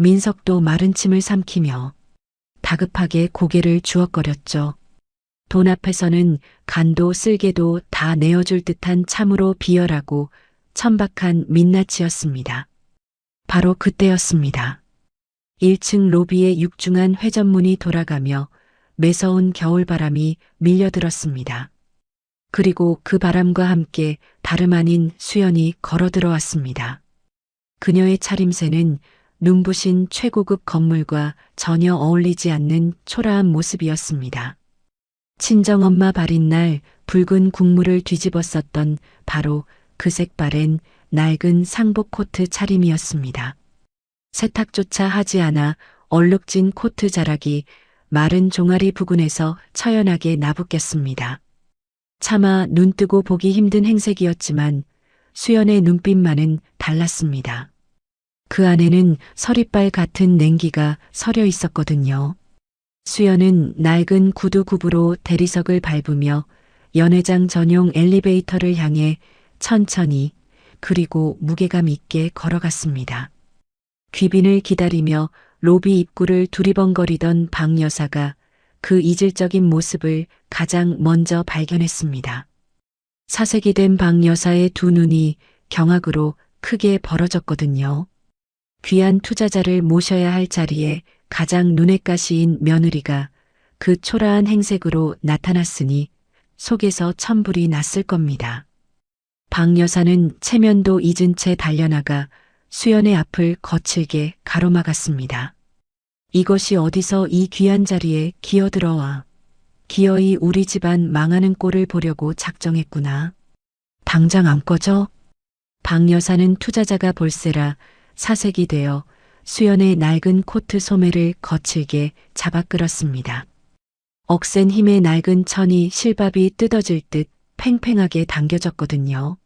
민석도 마른 침을 삼키며 다급하게 고개를 주걱거렸죠. 돈 앞에서는 간도 쓸개도 다 내어줄 듯한 참으로 비열하고 천박한 민낯이었습니다. 바로 그때였습니다. 1층 로비의 육중한 회전문이 돌아가며 매서운 겨울바람이 밀려들었습니다. 그리고 그 바람과 함께 다름 아닌 수연이 걸어 들어왔습니다. 그녀의 차림새는 눈부신 최고급 건물과 전혀 어울리지 않는 초라한 모습이었습니다. 친정엄마 발인 날 붉은 국물을 뒤집었었던 바로 그 색깔엔 낡은 상복 코트 차림이었습니다. 세탁조차 하지 않아 얼룩진 코트 자락이 마른 종아리 부근에서 처연하게 나부꼈습니다. 차마 눈뜨고 보기 힘든 행색이었지만 수연의 눈빛만은 달랐습니다. 그 안에는 서리빨 같은 냉기가 서려 있었거든요. 수연은 낡은 구두 굽으로 대리석을 밟으며 연회장 전용 엘리베이터를 향해 천천히 그리고 무게감 있게 걸어갔습니다. 귀빈을 기다리며 로비 입구를 두리번거리던 박 여사가 그 이질적인 모습을 가장 먼저 발견했습니다. 사색이 된 박 여사의 두 눈이 경악으로 크게 벌어졌거든요. 귀한 투자자를 모셔야 할 자리에 가장 눈에 가시인 며느리가 그 초라한 행색으로 나타났으니 속에서 천불이 났을 겁니다. 박 여사는 체면도 잊은 채 달려나가 수연의 앞을 거칠게 가로막았습니다. 이것이 어디서 이 귀한 자리에 기어들어와. 기어이 우리 집안 망하는 꼴을 보려고 작정했구나. 당장 안 꺼져? 박 여사는 투자자가 볼세라 사색이 되어 수연의 낡은 코트 소매를 거칠게 잡아 끌었습니다. 억센 힘의 낡은 천이 실밥이 뜯어질 듯 팽팽하게 당겨졌거든요.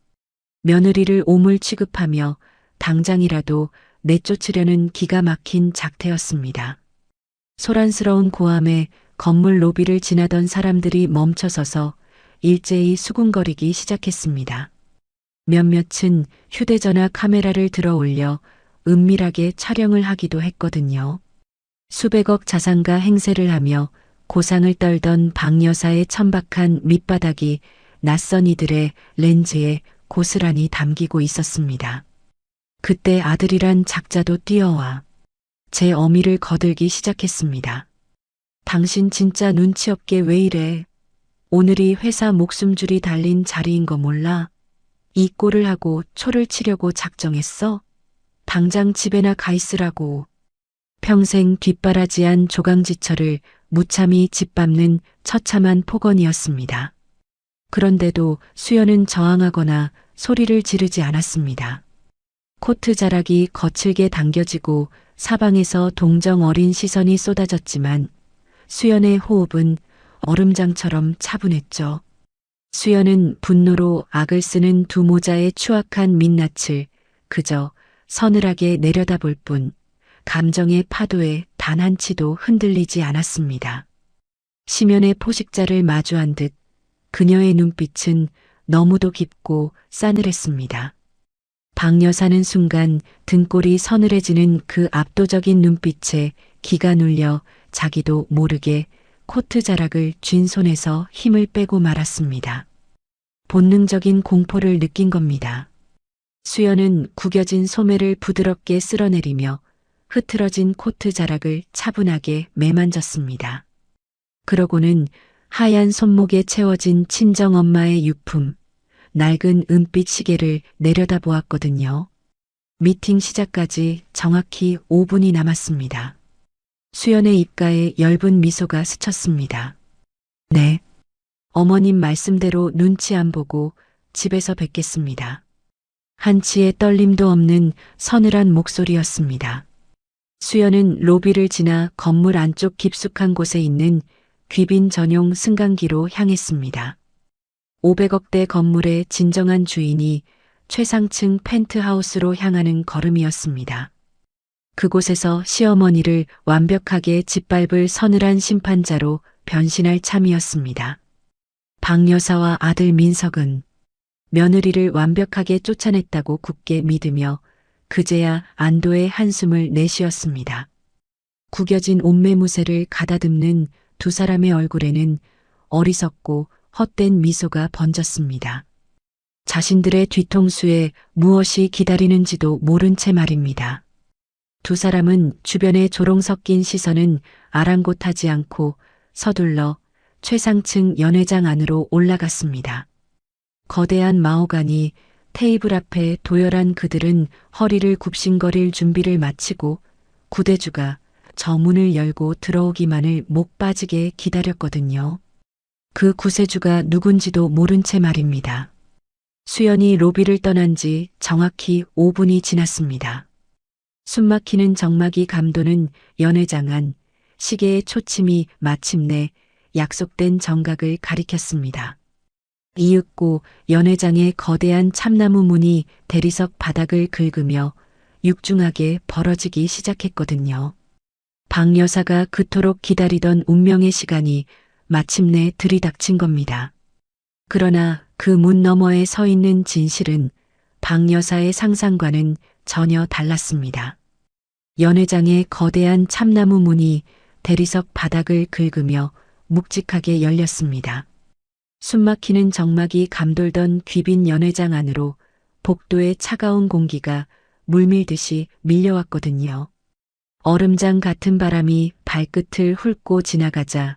며느리를 오물 취급하며 당장이라도 내쫓으려는 기가 막힌 작태였습니다. 소란스러운 고함에 건물 로비를 지나던 사람들이 멈춰서서 일제히 수군거리기 시작했습니다. 몇몇은 휴대전화 카메라를 들어 올려 은밀하게 촬영을 하기도 했거든요. 수백억 자산가 행세를 하며 고상을 떨던 박 여사의 천박한 밑바닥이 낯선 이들의 렌즈에 고스란히 담기고 있었습니다. 그때 아들이란 작자도 뛰어와 제 어미를 거들기 시작했습니다. 당신 진짜 눈치 없게 왜 이래? 오늘이 회사 목숨줄이 달린 자리인 거 몰라? 이 꼴을 하고 초를 치려고 작정했어? 당장 집에나 가 있으라고. 평생 뒷바라지한 조강지처를 무참히 짓밟는 처참한 폭언이었습니다. 그런데도 수연은 저항하거나 소리를 지르지 않았습니다. 코트 자락이 거칠게 당겨지고 사방에서 동정 어린 시선이 쏟아졌지만 수연의 호흡은 얼음장처럼 차분했죠. 수연은 분노로 악을 쓰는 두 모자의 추악한 민낯을 그저 서늘하게 내려다볼 뿐 감정의 파도에 단 한 치도 흔들리지 않았습니다. 심연의 포식자를 마주한 듯 그녀의 눈빛은 너무도 깊고 싸늘했습니다. 박 여사는 순간 등골이 서늘해지는 그 압도적인 눈빛에 기가 눌려 자기도 모르게 코트 자락을 쥔 손에서 힘을 빼고 말았습니다. 본능적인 공포를 느낀 겁니다. 수연은 구겨진 소매를 부드럽게 쓸어내리며 흐트러진 코트 자락을 차분하게 매만졌습니다. 그러고는 하얀 손목에 채워진 친정엄마의 유품, 낡은 은빛 시계를 내려다보았거든요. 미팅 시작까지 정확히 5분이 남았습니다. 수연의 입가에 엷은 미소가 스쳤습니다. 네. 어머님 말씀대로 눈치 안 보고 집에서 뵙겠습니다. 한치의 떨림도 없는 서늘한 목소리였습니다. 수연은 로비를 지나 건물 안쪽 깊숙한 곳에 있는 귀빈 전용 승강기로 향했습니다. 500억대 건물의 진정한 주인이 최상층 펜트하우스로 향하는 걸음이었습니다. 그곳에서 시어머니를 완벽하게 짓밟을 서늘한 심판자로 변신할 참이었습니다. 박 여사와 아들 민석은 며느리를 완벽하게 쫓아냈다고 굳게 믿으며 그제야 안도의 한숨을 내쉬었습니다. 구겨진 옷매무새를 가다듬는 두 사람의 얼굴에는 어리석고 헛된 미소가 번졌습니다. 자신들의 뒤통수에 무엇이 기다리는지도 모른 채 말입니다. 두 사람은 주변의 조롱 섞인 시선은 아랑곳하지 않고 서둘러 최상층 연회장 안으로 올라갔습니다. 거대한 마호가니 테이블 앞에 도열한 그들은 허리를 굽신거릴 준비를 마치고 구대주가 저 문을 열고 들어오기만을 목 빠지게 기다렸거든요. 그 구세주가 누군지도 모른 채 말입니다. 수연이 로비를 떠난 지 정확히 5분이 지났습니다. 숨막히는 정막이 감도는 연회장 안, 시계의 초침이 마침내 약속된 정각을 가리켰습니다. 이윽고 연회장의 거대한 참나무 문이 대리석 바닥을 긁으며 육중하게 벌어지기 시작했거든요. 박 여사가 그토록 기다리던 운명의 시간이 마침내 들이닥친 겁니다. 그러나 그 문 너머에 서 있는 진실은 박 여사의 상상과는 전혀 달랐습니다. 연회장의 거대한 참나무 문이 대리석 바닥을 긁으며 묵직하게 열렸습니다. 숨막히는 정막이 감돌던 귀빈 연회장 안으로 복도의 차가운 공기가 물밀듯이 밀려왔거든요. 얼음장 같은 바람이 발끝을 훑고 지나가자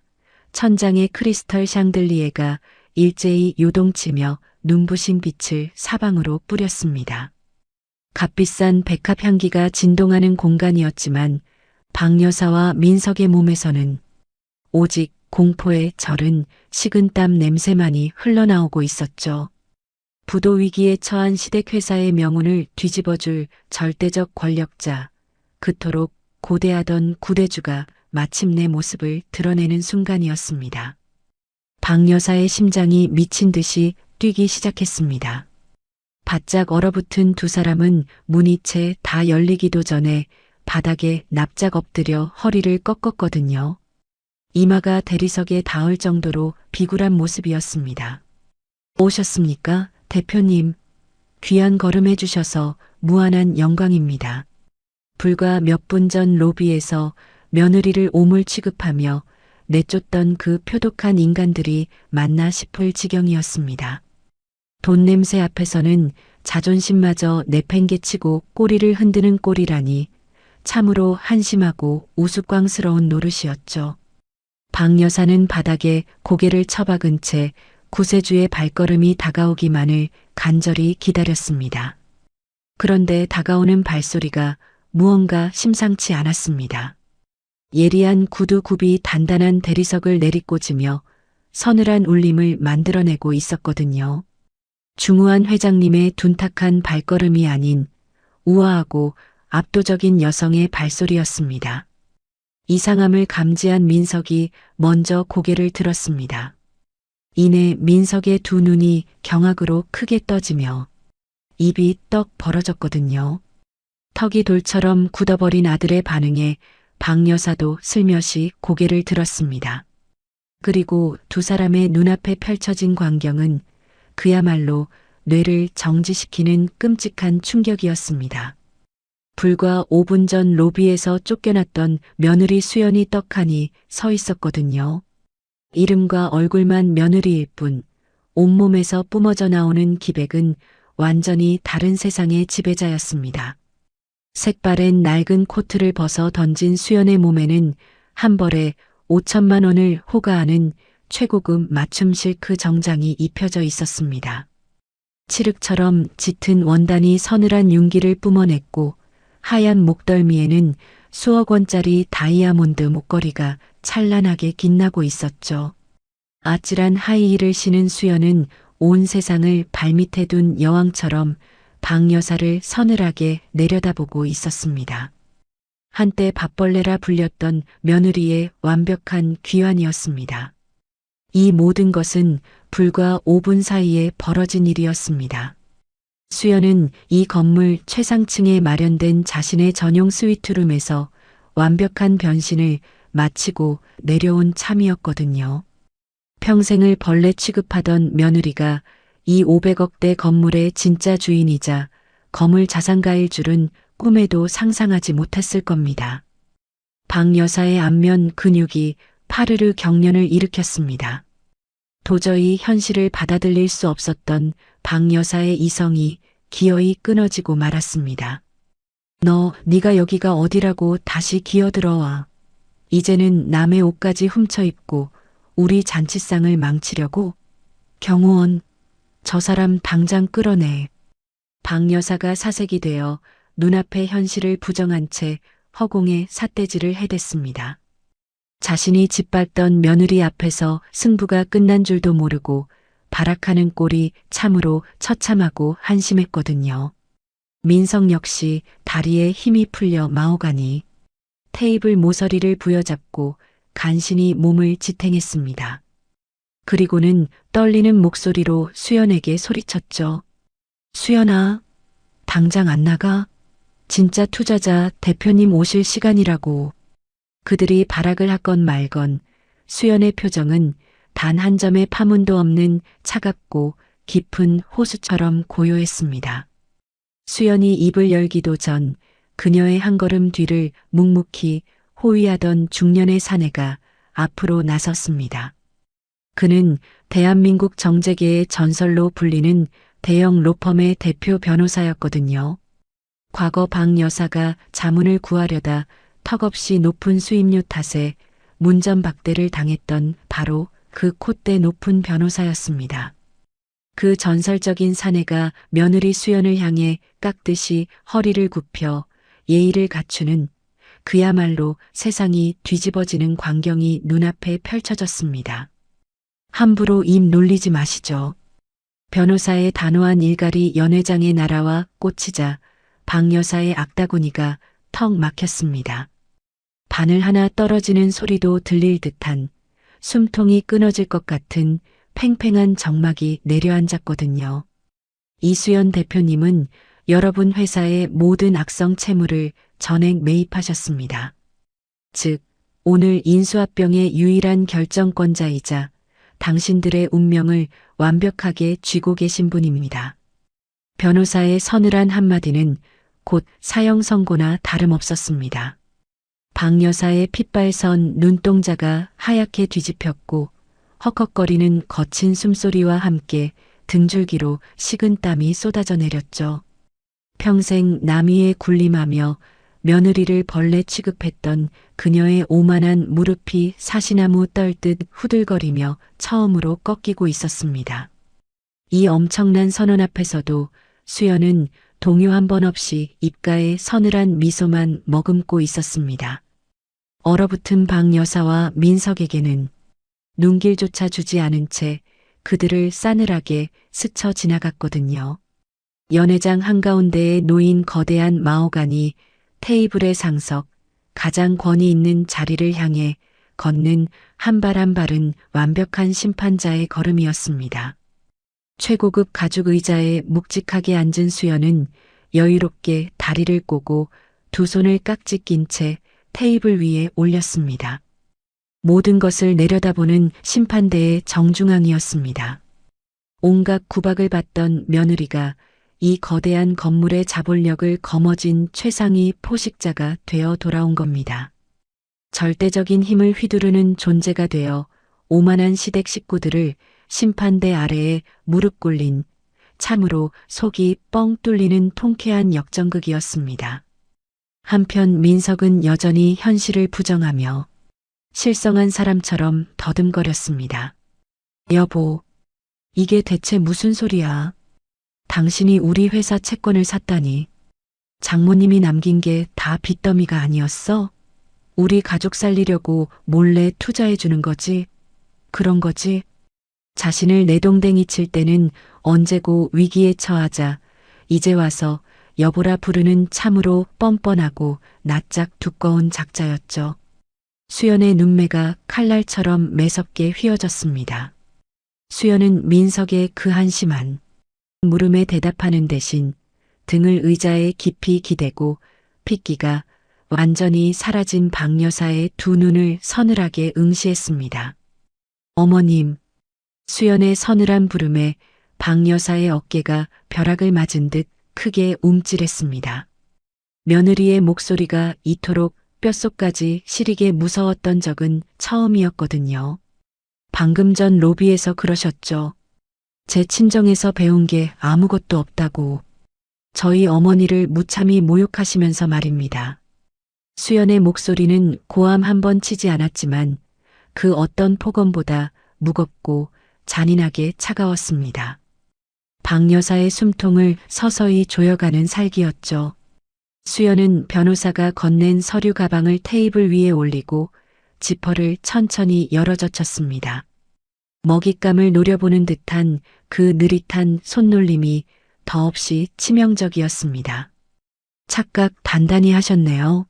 천장의 크리스털 샹들리에가 일제히 요동치며 눈부신 빛을 사방으로 뿌렸습니다. 값비싼 백합 향기가 진동하는 공간이었지만 박 여사와 민석의 몸에서는 오직 공포에 절은 식은땀 냄새만이 흘러나오고 있었죠. 부도 위기에 처한 시댁회사의 명운을 뒤집어줄 절대적 권력자, 그토록 고대하던 구대주가 마침내 모습을 드러내는 순간이었습니다. 박 여사의 심장이 미친 듯이 뛰기 시작했습니다. 바짝 얼어붙은 두 사람은 문이 채 다 열리기도 전에 바닥에 납작 엎드려 허리를 꺾었거든요. 이마가 대리석에 닿을 정도로 비굴한 모습이었습니다. 오셨습니까, 대표님? 귀한 걸음해 주셔서 무한한 영광입니다. 불과 몇 분 전 로비에서 며느리를 오물 취급하며 내쫓던 그 표독한 인간들이 맞나 싶을 지경이었습니다. 돈 냄새 앞에서는 자존심마저 내팽개치고 꼬리를 흔드는 꼴이라니 참으로 한심하고 우스꽝스러운 노릇이었죠. 박 여사는 바닥에 고개를 처박은 채 구세주의 발걸음이 다가오기만을 간절히 기다렸습니다. 그런데 다가오는 발소리가 무언가 심상치 않았습니다. 예리한 구두굽이 단단한 대리석을 내리꽂으며 서늘한 울림을 만들어내고 있었거든요. 중후한 회장님의 둔탁한 발걸음이 아닌 우아하고 압도적인 여성의 발소리였습니다. 이상함을 감지한 민석이 먼저 고개를 들었습니다. 이내 민석의 두 눈이 경악으로 크게 떠지며 입이 떡 벌어졌거든요. 턱이 돌처럼 굳어버린 아들의 반응에 박 여사도 슬며시 고개를 들었습니다. 그리고 두 사람의 눈앞에 펼쳐진 광경은 그야말로 뇌를 정지시키는 끔찍한 충격이었습니다. 불과 5분 전 로비에서 쫓겨났던 며느리 수연이 떡하니 서 있었거든요. 이름과 얼굴만 며느리일 뿐 온몸에서 뿜어져 나오는 기백은 완전히 다른 세상의 지배자였습니다. 색바랜 낡은 코트를 벗어 던진 수연의 몸에는 한 벌에 5천만 원을 호가하는 최고급 맞춤 실크 정장이 입혀져 있었습니다. 칠흑처럼 짙은 원단이 서늘한 윤기를 뿜어냈고 하얀 목덜미에는 수억 원짜리 다이아몬드 목걸이가 찬란하게 빛나고 있었죠. 아찔한 하이힐을 신은 수연은 온 세상을 발밑에 둔 여왕처럼 박 여사를 서늘하게 내려다보고 있었습니다. 한때 밥벌레라 불렸던 며느리의 완벽한 귀환이었습니다. 이 모든 것은 불과 5분 사이에 벌어진 일이었습니다. 수연은 이 건물 최상층에 마련된 자신의 전용 스위트룸에서 완벽한 변신을 마치고 내려온 참이었거든요. 평생을 벌레 취급하던 며느리가 이 500억대 건물의 진짜 주인이자 거물 자산가일 줄은 꿈에도 상상하지 못했을 겁니다. 박 여사의 안면 근육이 파르르 경련을 일으켰습니다. 도저히 현실을 받아들일 수 없었던 박 여사의 이성이 기어이 끊어지고 말았습니다. 네가 여기가 어디라고 다시 기어들어와. 이제는 남의 옷까지 훔쳐 입고 우리 잔치상을 망치려고? 경호원, 저 사람 당장 끌어내. 박 여사가 사색이 되어 눈앞의 현실을 부정한 채 허공에 삿대질을 해댔습니다. 자신이 짓밟던 며느리 앞에서 승부가 끝난 줄도 모르고 발악하는 꼴이 참으로 처참하고 한심했거든요. 민석 역시 다리에 힘이 풀려 마오가니 테이블 모서리를 부여잡고 간신히 몸을 지탱했습니다. 그리고는 떨리는 목소리로 수연에게 소리쳤죠. 수연아, 당장 안 나가? 진짜 투자자 대표님 오실 시간이라고. 그들이 발악을 하건 말건 수연의 표정은 단 한 점의 파문도 없는 차갑고 깊은 호수처럼 고요했습니다. 수연이 입을 열기도 전 그녀의 한 걸음 뒤를 묵묵히 호위하던 중년의 사내가 앞으로 나섰습니다. 그는 대한민국 정재계의 전설로 불리는 대형 로펌의 대표 변호사였거든요. 과거 박 여사가 자문을 구하려다 턱없이 높은 수임료 탓에 문전박대를 당했던 바로 그 콧대 높은 변호사였습니다. 그 전설적인 사내가 며느리 수연을 향해 깍듯이 허리를 굽혀 예의를 갖추는 그야말로 세상이 뒤집어지는 광경이 눈앞에 펼쳐졌습니다. 함부로 입 놀리지 마시죠. 변호사의 단호한 일갈이 연회장에 날아와 꽂히자 박 여사의 악다구니가 턱 막혔습니다. 바늘 하나 떨어지는 소리도 들릴 듯한 숨통이 끊어질 것 같은 팽팽한 정막이 내려앉았거든요. 이수연 대표님은 여러분 회사의 모든 악성 채무를 전액 매입하셨습니다. 즉, 오늘 인수합병의 유일한 결정권자이자 당신들의 운명을 완벽하게 쥐고 계신 분입니다. 변호사의 서늘한 한마디는 곧 사형 선고나 다름없었습니다. 박 여사의 핏발선 눈동자가 하얗게 뒤집혔고 헉헉거리는 거친 숨소리와 함께 등줄기로 식은 땀이 쏟아져 내렸죠. 평생 남위에 군림하며 며느리를 벌레 취급했던 그녀의 오만한 무릎이 사시나무 떨듯 후들거리며 처음으로 꺾이고 있었습니다. 이 엄청난 선언 앞에서도 수연은 동요 한 번 없이 입가에 서늘한 미소만 머금고 있었습니다. 얼어붙은 박 여사와 민석에게는 눈길조차 주지 않은 채 그들을 싸늘하게 스쳐 지나갔거든요. 연회장 한가운데에 놓인 거대한 마호가니 테이블의 상석, 가장 권위 있는 자리를 향해 걷는 한 발 한 발은 완벽한 심판자의 걸음이었습니다. 최고급 가죽 의자에 묵직하게 앉은 수연은 여유롭게 다리를 꼬고 두 손을 깍지 낀 채 테이블 위에 올렸습니다. 모든 것을 내려다보는 심판대의 정중앙이었습니다. 온갖 구박을 받던 며느리가 이 거대한 건물의 자본력을 거머쥔 최상위 포식자가 되어 돌아온 겁니다. 절대적인 힘을 휘두르는 존재가 되어 오만한 시댁 식구들을 심판대 아래에 무릎 꿇린 참으로 속이 뻥 뚫리는 통쾌한 역전극이었습니다. 한편 민석은 여전히 현실을 부정하며 실성한 사람처럼 더듬거렸습니다. 여보, 이게 대체 무슨 소리야? 당신이 우리 회사 채권을 샀다니. 장모님이 남긴 게 다 빚더미가 아니었어? 우리 가족 살리려고 몰래 투자해 주는 거지? 그런 거지? 자신을 내동댕이 칠 때는 언제고 위기에 처하자 이제 와서 여보라 부르는 참으로 뻔뻔하고 낯짝 두꺼운 작자였죠. 수연의 눈매가 칼날처럼 매섭게 휘어졌습니다. 수연은 민석의 그 한심한 물음에 대답하는 대신 등을 의자에 깊이 기대고 핏기가 완전히 사라진 박 여사의 두 눈을 서늘하게 응시했습니다. 어머님, 수연의 서늘한 부름에 박 여사의 어깨가 벼락을 맞은 듯 크게 움찔했습니다. 며느리의 목소리가 이토록 뼛속까지 시리게 무서웠던 적은 처음이었거든요. 방금 전 로비에서 그러셨죠. 제 친정에서 배운 게 아무것도 없다고. 저희 어머니를 무참히 모욕하시면서 말입니다. 수연의 목소리는 고함 한 번 치지 않았지만 그 어떤 폭언보다 무겁고 잔인하게 차가웠습니다. 박 여사의 숨통을 서서히 조여가는 살기였죠. 수연은 변호사가 건넨 서류 가방을 테이블 위에 올리고 지퍼를 천천히 열어젖혔습니다. 먹잇감을 노려보는 듯한 그 느릿한 손놀림이 더없이 치명적이었습니다. 착각 단단히 하셨네요.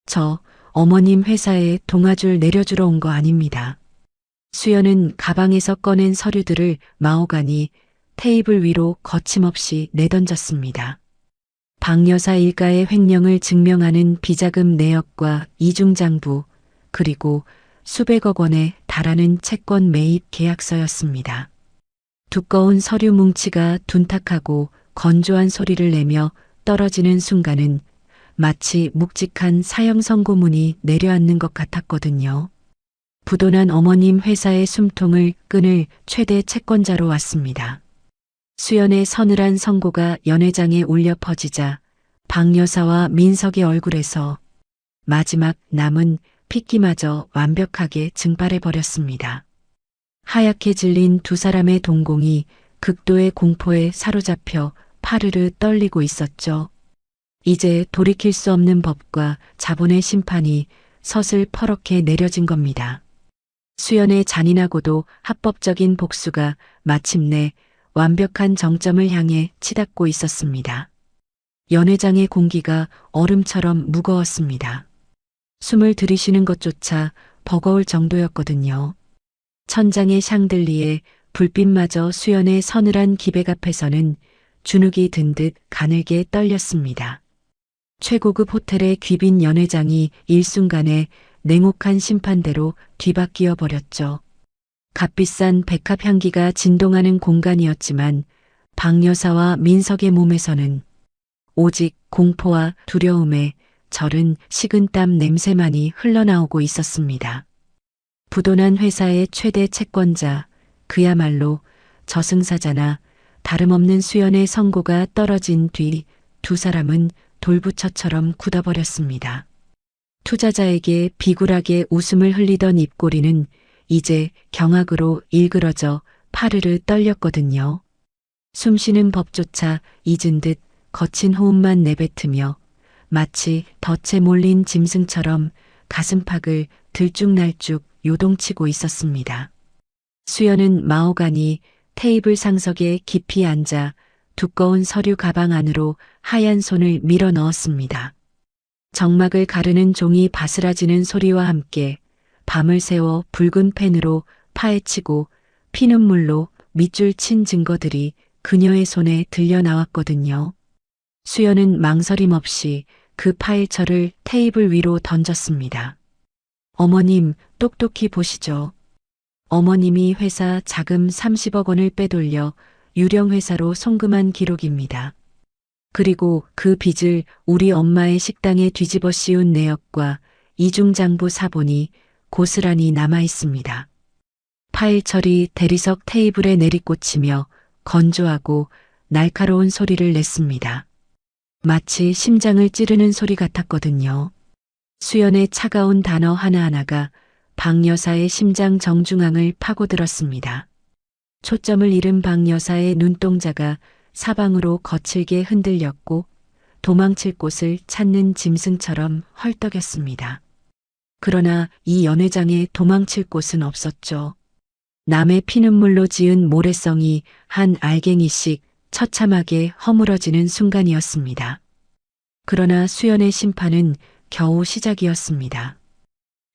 저 어머님 회사에 동아줄 내려주러 온 거 아닙니다. 수연은 가방에서 꺼낸 서류들을 마오가니 테이블 위로 거침없이 내던졌습니다. 박 여사 일가의 횡령을 증명하는 비자금 내역과 이중장부, 그리고 수백억 원에 달하는 채권 매입 계약서였습니다. 두꺼운 서류 뭉치가 둔탁하고 건조한 소리를 내며 떨어지는 순간은 마치 묵직한 사형 선고문이 내려앉는 것 같았거든요. 부도난 어머님 회사의 숨통을 끊을 최대 채권자로 왔습니다. 수연의 서늘한 선고가 연회장에 울려 퍼지자 박 여사와 민석의 얼굴에서 마지막 남은 핏기마저 완벽하게 증발해 버렸습니다. 하얗게 질린 두 사람의 동공이 극도의 공포에 사로잡혀 파르르 떨리고 있었죠. 이제 돌이킬 수 없는 법과 자본의 심판이 서슬 퍼렇게 내려진 겁니다. 수연의 잔인하고도 합법적인 복수가 마침내 완벽한 정점을 향해 치닫고 있었습니다. 연회장의 공기가 얼음처럼 무거웠습니다. 숨을 들이쉬는 것조차 버거울 정도였거든요. 천장의 샹들리에 불빛마저 수연의 서늘한 기백 앞에서는 주눅이 든 듯 가늘게 떨렸습니다. 최고급 호텔의 귀빈 연회장이 일순간에 냉혹한 심판대로 뒤바뀌어 버렸죠. 값비싼 백합 향기가 진동하는 공간이었지만 박 여사와 민석의 몸에서는 오직 공포와 두려움에 절은 식은땀 냄새만이 흘러나오고 있었습니다. 부도난 회사의 최대 채권자, 그야말로 저승사자나 다름없는 수연의 선고가 떨어진 뒤 두 사람은 돌부처처럼 굳어버렸습니다. 투자자에게 비굴하게 웃음을 흘리던 입꼬리는 이제 경악으로 일그러져 파르르 떨렸거든요. 숨쉬는 법조차 잊은 듯 거친 호흡만 내뱉으며 마치 덫에 몰린 짐승처럼 가슴팍을 들쭉날쭉 요동치고 있었습니다. 수연은 마호가니 테이블 상석에 깊이 앉아 두꺼운 서류 가방 안으로 하얀 손을 밀어 넣었습니다. 정막을 가르는 종이 바스라지는 소리와 함께 밤을 새워 붉은 펜으로 파헤치고 피눈물로 밑줄 친 증거들이 그녀의 손에 들려 나왔거든요. 수연은 망설임 없이 그 파일처를 테이블 위로 던졌습니다. 어머님, 똑똑히 보시죠. 어머님이 회사 자금 30억 원을 빼돌려 유령회사로 송금한 기록입니다. 그리고 그 빚을 우리 엄마의 식당에 뒤집어 씌운 내역과 이중장부 사본이 고스란히 남아 있습니다. 파일철이 대리석 테이블에 내리꽂히며 건조하고 날카로운 소리를 냈습니다. 마치 심장을 찌르는 소리 같았거든요. 수연의 차가운 단어 하나하나가 박 여사의 심장 정중앙을 파고들었습니다. 초점을 잃은 박 여사의 눈동자가 사방으로 거칠게 흔들렸고 도망칠 곳을 찾는 짐승처럼 헐떡였습니다. 그러나 이 연회장에 도망칠 곳은 없었죠. 남의 피눈물로 지은 모래성이 한 알갱이씩 처참하게 허물어지는 순간이었습니다. 그러나 수연의 심판은 겨우 시작이었습니다.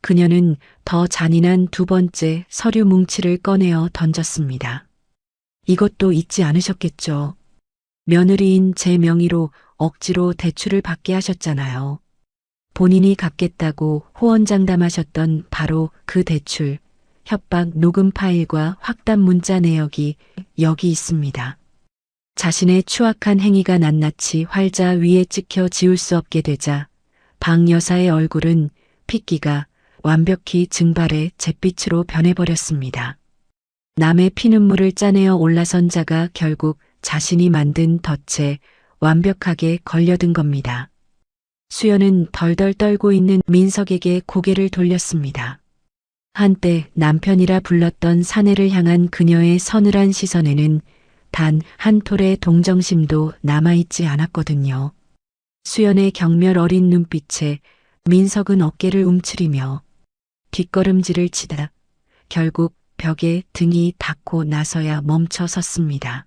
그녀는 더 잔인한 두 번째 서류 뭉치를 꺼내어 던졌습니다. 이것도 잊지 않으셨겠죠. 며느리인 제 명의로 억지로 대출을 받게 하셨잖아요. 본인이 갚겠다고 호언장담하셨던 바로 그 대출, 협박 녹음 파일과 확답 문자 내역이 여기 있습니다. 자신의 추악한 행위가 낱낱이 활자 위에 찍혀 지울 수 없게 되자 박 여사의 얼굴은 핏기가 완벽히 증발해 잿빛으로 변해버렸습니다. 남의 피눈물을 짜내어 올라선 자가 결국 자신이 만든 덫에 완벽하게 걸려든 겁니다. 수연은 덜덜 떨고 있는 민석에게 고개를 돌렸습니다. 한때 남편이라 불렀던 사내를 향한 그녀의 서늘한 시선에는 단 한 톨의 동정심도 남아있지 않았거든요. 수연의 경멸 어린 눈빛에 민석은 어깨를 움츠리며 뒷걸음질을 치다 결국 벽에 등이 닿고 나서야 멈춰 섰습니다.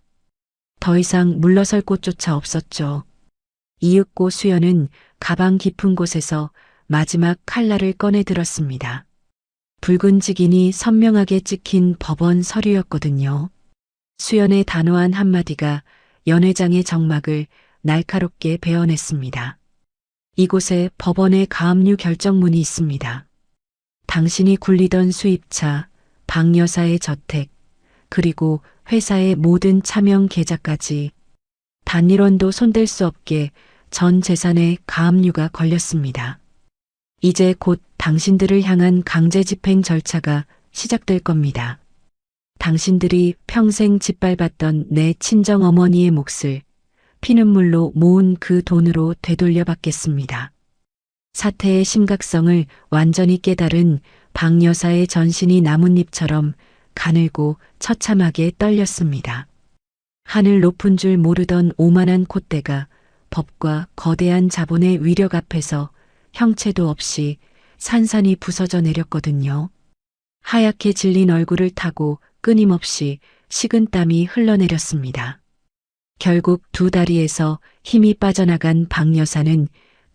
더 이상 물러설 곳조차 없었죠. 이윽고 수연은 가방 깊은 곳에서 마지막 칼날을 꺼내 들었습니다. 붉은 직인이 선명하게 찍힌 법원 서류였거든요. 수연의 단호한 한마디가 연회장의 정막을 날카롭게 베어냈습니다. 이곳에 법원의 가압류 결정문이 있습니다. 당신이 굴리던 수입차, 박 여사의 저택, 그리고 회사의 모든 차명 계좌까지 단 1원도 손댈 수 없게 전 재산에 가압류가 걸렸습니다. 이제 곧 당신들을 향한 강제 집행 절차가 시작될 겁니다. 당신들이 평생 짓밟았던 내 친정 어머니의 몫을 피눈물로 모은 그 돈으로 되돌려 받겠습니다. 사태의 심각성을 완전히 깨달은 박 여사의 전신이 나뭇잎처럼 가늘고 처참하게 떨렸습니다. 하늘 높은 줄 모르던 오만한 콧대가 법과 거대한 자본의 위력 앞에서 형체도 없이 산산이 부서져 내렸거든요. 하얗게 질린 얼굴을 타고 끊임없이 식은땀이 흘러내렸습니다. 결국 두 다리에서 힘이 빠져나간 박 여사는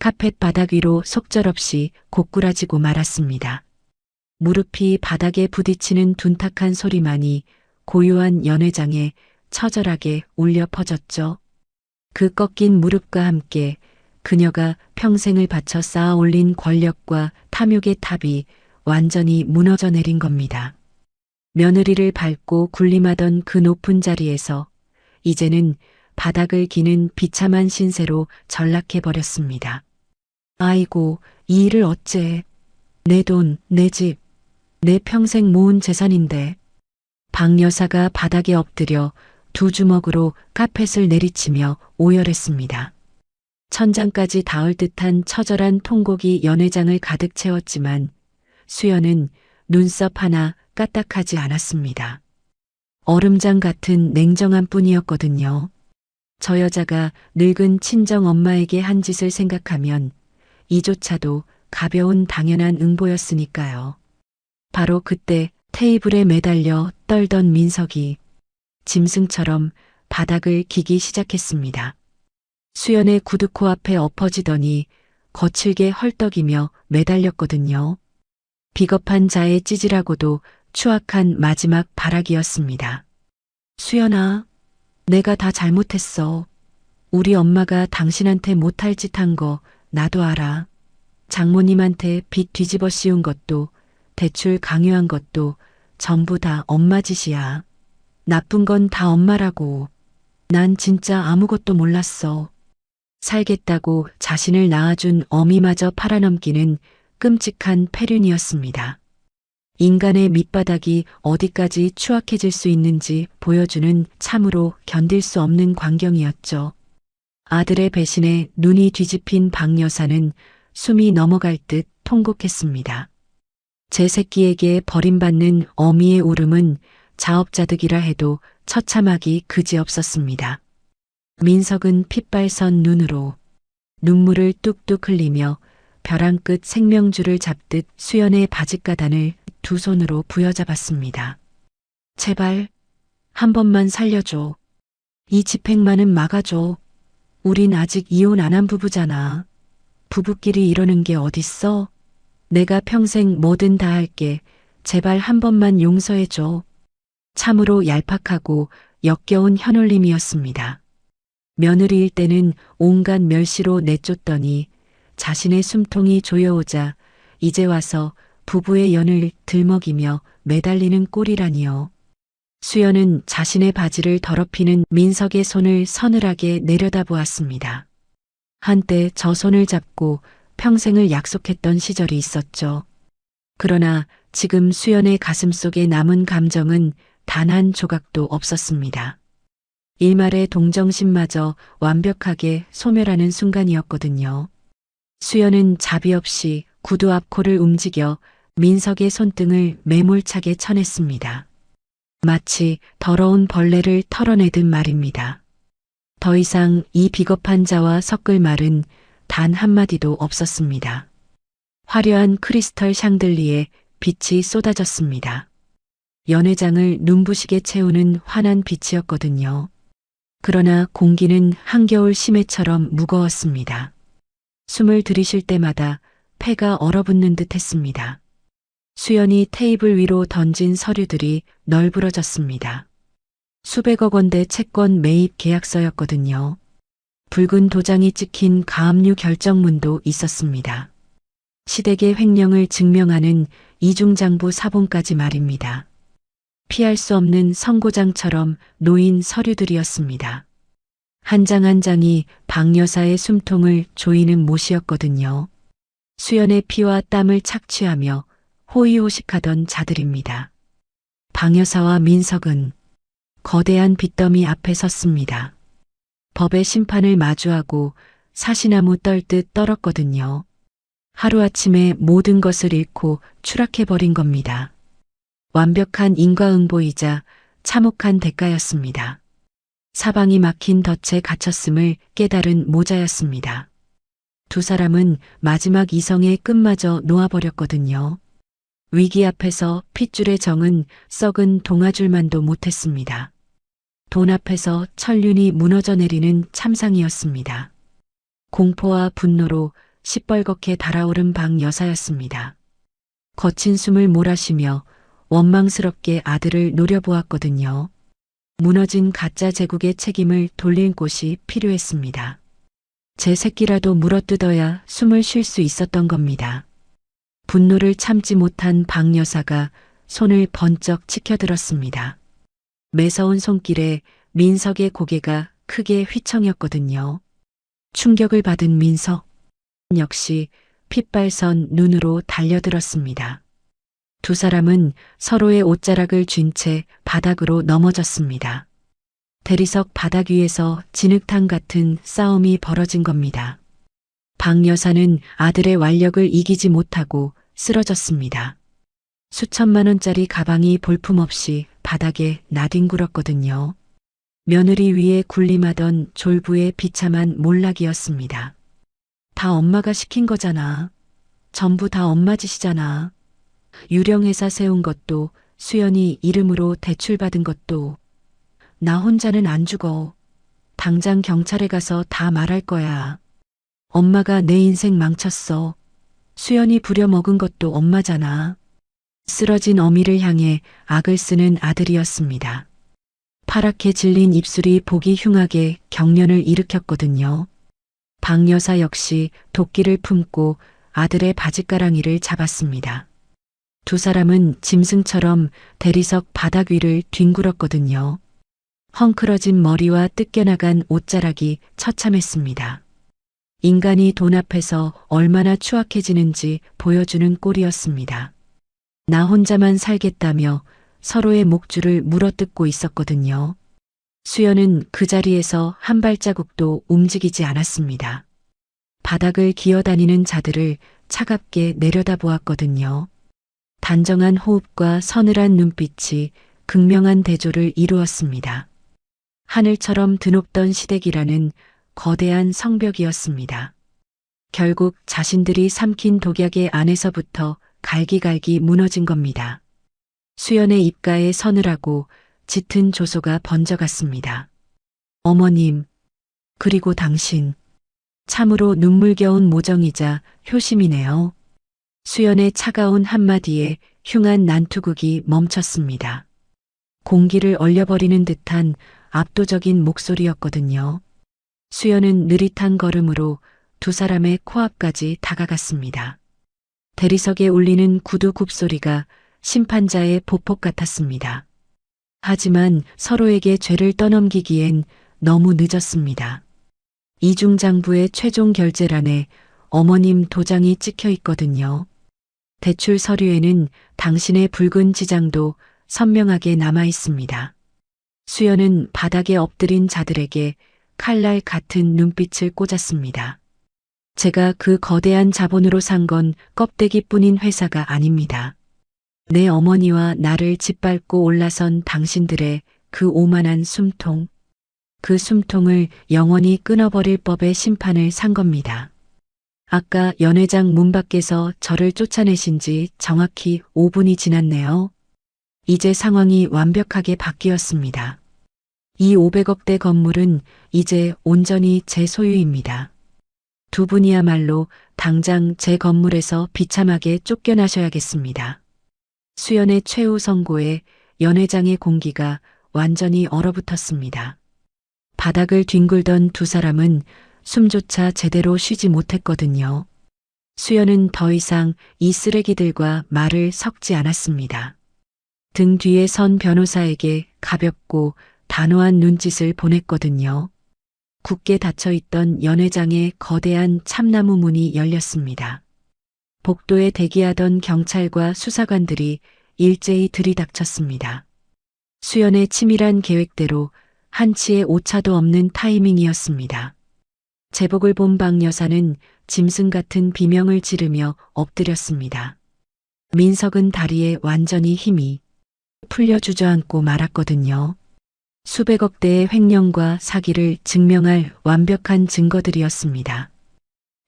카펫 바닥 위로 속절없이 고꾸라지고 말았습니다. 무릎이 바닥에 부딪히는 둔탁한 소리만이 고요한 연회장에 처절하게 울려 퍼졌죠. 그 꺾인 무릎과 함께 그녀가 평생을 바쳐 쌓아 올린 권력과 탐욕의 탑이 완전히 무너져 내린 겁니다. 며느리를 밟고 군림하던 그 높은 자리에서 이제는 바닥을 기는 비참한 신세로 전락해 버렸습니다. 아이고, 이 일을 어째. 내 돈, 내 집, 내 평생 모은 재산인데. 박 여사가 바닥에 엎드려 두 주먹으로 카펫을 내리치며 오열했습니다. 천장까지 닿을 듯한 처절한 통곡이 연회장을 가득 채웠지만 수연은 눈썹 하나 까딱하지 않았습니다. 얼음장 같은 냉정한 뿐이었거든요. 저 여자가 늙은 친정 엄마에게 한 짓을 생각하면 이조차도 가벼운 당연한 응보였으니까요. 바로 그때 테이블에 매달려 떨던 민석이 짐승처럼 바닥을 기기 시작했습니다. 수연의 구두코 앞에 엎어지더니 거칠게 헐떡이며 매달렸거든요. 비겁한 자의 찌질하고도 추악한 마지막 발악이었습니다. 수연아, 내가 다 잘못했어. 우리 엄마가 당신한테 못할 짓 한 거 나도 알아. 장모님한테 빚 뒤집어 씌운 것도 대출 강요한 것도 전부 다 엄마 짓이야. 나쁜 건 다 엄마라고. 난 진짜 아무것도 몰랐어. 살겠다고 자신을 낳아준 어미마저 팔아넘기는 끔찍한 폐륜이었습니다. 인간의 밑바닥이 어디까지 추악해질 수 있는지 보여주는 참으로 견딜 수 없는 광경이었죠. 아들의 배신에 눈이 뒤집힌 박 여사는 숨이 넘어갈 듯 통곡했습니다. 제 새끼에게 버림받는 어미의 울음은 자업자득이라 해도 처참하기 그지없었습니다. 민석은 핏발선 눈으로 눈물을 뚝뚝 흘리며 벼랑 끝 생명줄을 잡듯 수연의 바짓가단을 두 손으로 부여잡았습니다. 제발 한 번만 살려줘. 이 집행만은 막아줘. 우린 아직 이혼 안 한 부부잖아. 부부끼리 이러는 게 어딨어? 내가 평생 뭐든 다 할게. 제발 한 번만 용서해줘. 참으로 얄팍하고 역겨운 현올림이었습니다. 며느리일 때는 온갖 멸시로 내쫓더니 자신의 숨통이 조여오자 이제 와서 부부의 연을 들먹이며 매달리는 꼴이라니요. 수연은 자신의 바지를 더럽히는 민석의 손을 서늘하게 내려다보았습니다. 한때 저 손을 잡고 평생을 약속했던 시절이 있었죠. 그러나 지금 수연의 가슴 속에 남은 감정은 단 한 조각도 없었습니다. 일말의 동정심마저 완벽하게 소멸하는 순간이었거든요. 수연은 자비 없이 구두 앞 코를 움직여 민석의 손등을 매몰차게 쳐냈습니다. 마치 더러운 벌레를 털어내듯 말입니다. 더 이상 이 비겁한 자와 섞을 말은 단 한마디도 없었습니다. 화려한 크리스털 샹들리에 빛이 쏟아졌습니다. 연회장을 눈부시게 채우는 환한 빛이었거든요. 그러나 공기는 한겨울 심해처럼 무거웠습니다. 숨을 들이쉴 때마다 폐가 얼어붙는 듯 했습니다. 수연이 테이블 위로 던진 서류들이 널브러졌습니다. 수백억 원대 채권 매입 계약서였거든요. 붉은 도장이 찍힌 가압류 결정문도 있었습니다. 시댁의 횡령을 증명하는 이중장부 사본까지 말입니다. 피할 수 없는 선고장처럼 놓인 서류들이었습니다. 한 장 한 장이 박 여사의 숨통을 조이는 못이었거든요. 수연의 피와 땀을 착취하며 호의호식하던 자들입니다. 박 여사와 민석은 거대한 빚더미 앞에 섰습니다. 법의 심판을 마주하고 사시나무 떨듯 떨었거든요. 하루아침에 모든 것을 잃고 추락해버린 겁니다. 완벽한 인과응보이자 참혹한 대가였습니다. 사방이 막힌 덫에 갇혔음을 깨달은 모자였습니다. 두 사람은 마지막 이성의 끝마저 놓아버렸거든요. 위기 앞에서 핏줄의 정은 썩은 동아줄만도 못했습니다. 돈 앞에서 천륜이 무너져 내리는 참상이었습니다. 공포와 분노로 시뻘겋게 달아오른 박 여사였습니다. 거친 숨을 몰아쉬며 원망스럽게 아들을 노려보았거든요. 무너진 가짜 제국의 책임을 돌릴 곳이 필요했습니다. 제 새끼라도 물어뜯어야 숨을 쉴 수 있었던 겁니다. 분노를 참지 못한 박 여사가 손을 번쩍 치켜들었습니다. 매서운 손길에 민석의 고개가 크게 휘청였거든요. 충격을 받은 민석 역시 핏발선 눈으로 달려들었습니다. 두 사람은 서로의 옷자락을 쥔 채 바닥으로 넘어졌습니다. 대리석 바닥 위에서 진흙탕 같은 싸움이 벌어진 겁니다. 박 여사는 아들의 완력을 이기지 못하고 쓰러졌습니다. 수천만 원짜리 가방이 볼품없이 바닥에 나뒹굴었거든요. 며느리 위에 군림하던 졸부의 비참한 몰락이었습니다. 다 엄마가 시킨 거잖아. 전부 다 엄마 짓이잖아. 유령회사 세운 것도 수연이 이름으로 대출받은 것도 나 혼자는 안 죽어. 당장 경찰에 가서 다 말할 거야. 엄마가 내 인생 망쳤어. 수연이 부려먹은 것도 엄마잖아. 쓰러진 어미를 향해 악을 쓰는 아들이었습니다. 파랗게 질린 입술이 보기 흉하게 경련을 일으켰거든요. 박 여사 역시 도끼를 품고 아들의 바짓가랑이를 잡았습니다. 두 사람은 짐승처럼 대리석 바닥 위를 뒹굴었거든요. 헝클어진 머리와 뜯겨나간 옷자락이 처참했습니다. 인간이 돈 앞에서 얼마나 추악해지는지 보여주는 꼴이었습니다. 나 혼자만 살겠다며 서로의 목줄을 물어뜯고 있었거든요. 수연은 그 자리에서 한 발자국도 움직이지 않았습니다. 바닥을 기어다니는 자들을 차갑게 내려다보았거든요. 단정한 호흡과 서늘한 눈빛이 극명한 대조를 이루었습니다. 하늘처럼 드높던 시댁이라는 거대한 성벽이었습니다. 결국 자신들이 삼킨 독약의 안에서부터 갈기갈기 무너진 겁니다. 수연의 입가에 서늘하고 짙은 조소가 번져갔습니다. 어머님, 그리고 당신, 참으로 눈물겨운 모정이자 효심이네요. 수연의 차가운 한마디에 흉한 난투극이 멈췄습니다. 공기를 얼려버리는 듯한 압도적인 목소리였거든요. 수연은 느릿한 걸음으로 두 사람의 코앞까지 다가갔습니다. 대리석에 울리는 구두 굽소리가 심판자의 보폭 같았습니다. 하지만 서로에게 죄를 떠넘기기엔 너무 늦었습니다. 이중장부의 최종 결재란에 어머님 도장이 찍혀 있거든요. 대출 서류에는 당신의 붉은 지장도 선명하게 남아 있습니다. 수연은 바닥에 엎드린 자들에게 칼날 같은 눈빛을 꽂았습니다. 제가 그 거대한 자본으로 산 건 껍데기뿐인 회사가 아닙니다. 내 어머니와 나를 짓밟고 올라선 당신들의 그 오만한 숨통, 그 숨통을 영원히 끊어버릴 법의 심판을 산 겁니다. 아까 연회장 문 밖에서 저를 쫓아내신 지 정확히 5분이 지났네요. 이제 상황이 완벽하게 바뀌었습니다. 이 500억대 건물은 이제 온전히 제 소유입니다. 두 분이야말로 당장 제 건물에서 비참하게 쫓겨나셔야겠습니다. 수연의 최후 선고에 연회장의 공기가 완전히 얼어붙었습니다. 바닥을 뒹굴던 두 사람은 숨조차 제대로 쉬지 못했거든요. 수연은 더 이상 이 쓰레기들과 말을 섞지 않았습니다. 등 뒤에 선 변호사에게 가볍고 단호한 눈짓을 보냈거든요. 굳게 닫혀있던 연회장의 거대한 참나무 문이 열렸습니다. 복도에 대기하던 경찰과 수사관들이 일제히 들이닥쳤습니다. 수연의 치밀한 계획대로 한치의 오차도 없는 타이밍이었습니다. 제복을 본 박 여사는 짐승 같은 비명을 지르며 엎드렸습니다. 민석은 다리에 완전히 힘이 풀려 주저앉고 말았거든요. 수백억 대의 횡령과 사기를 증명할 완벽한 증거들이었습니다.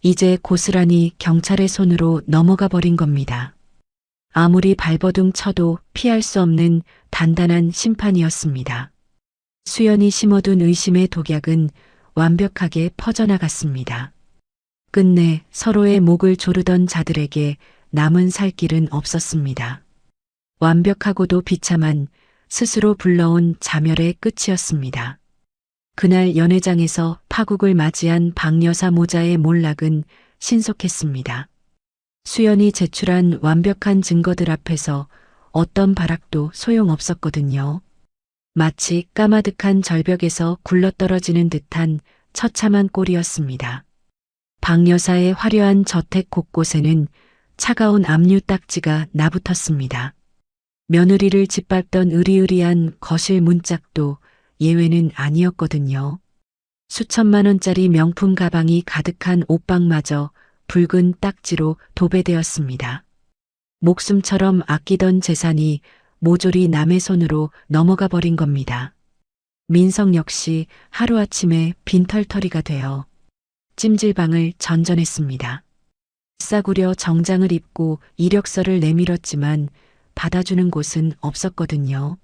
이제 고스란히 경찰의 손으로 넘어가 버린 겁니다. 아무리 발버둥 쳐도 피할 수 없는 단단한 심판이었습니다. 수연이 심어둔 의심의 독약은 완벽하게 퍼져나갔습니다. 끝내 서로의 목을 조르던 자들에게 남은 살 길은 없었습니다. 완벽하고도 비참한 스스로 불러온 자멸의 끝이었습니다. 그날 연회장에서 파국을 맞이한 박 여사 모자의 몰락은 신속했습니다. 수연이 제출한 완벽한 증거들 앞에서 어떤 발악도 소용없었거든요. 마치 까마득한 절벽에서 굴러떨어지는 듯한 처참한 꼴이었습니다. 박 여사의 화려한 저택 곳곳에는 차가운 압류 딱지가 나붙었습니다. 며느리를 짓밟던 으리으리한 거실 문짝도 예외는 아니었거든요. 수천만 원짜리 명품 가방이 가득한 옷방마저 붉은 딱지로 도배되었습니다. 목숨처럼 아끼던 재산이 모조리 남의 손으로 넘어가 버린 겁니다. 민석 역시 하루아침에 빈털터리가 되어 찜질방을 전전했습니다. 싸구려 정장을 입고 이력서를 내밀었지만 받아주는 곳은 없었거든요.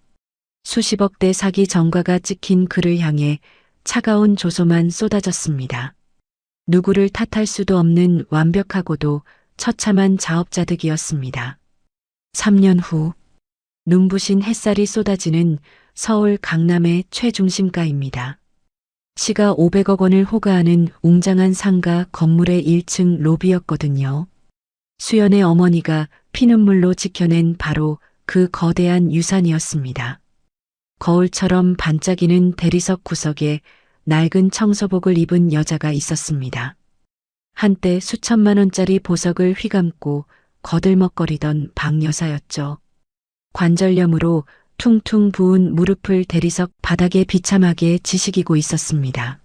수십억 대 사기 전과가 찍힌 그를 향해 차가운 조소만 쏟아졌습니다. 누구를 탓할 수도 없는 완벽하고도 처참한 자업자득이었습니다. 3년 후 눈부신 햇살이 쏟아지는 서울 강남의 최중심가입니다. 시가 500억 원을 호가하는 웅장한 상가 건물의 1층 로비였거든요. 수연의 어머니가 피눈물로 지켜낸 바로 그 거대한 유산이었습니다. 거울처럼 반짝이는 대리석 구석에 낡은 청소복을 입은 여자가 있었습니다. 한때 수천만 원짜리 보석을 휘감고 거들먹거리던 박 여사였죠. 관절염으로 퉁퉁 부은 무릎을 대리석 바닥에 비참하게 지식이고 있었습니다.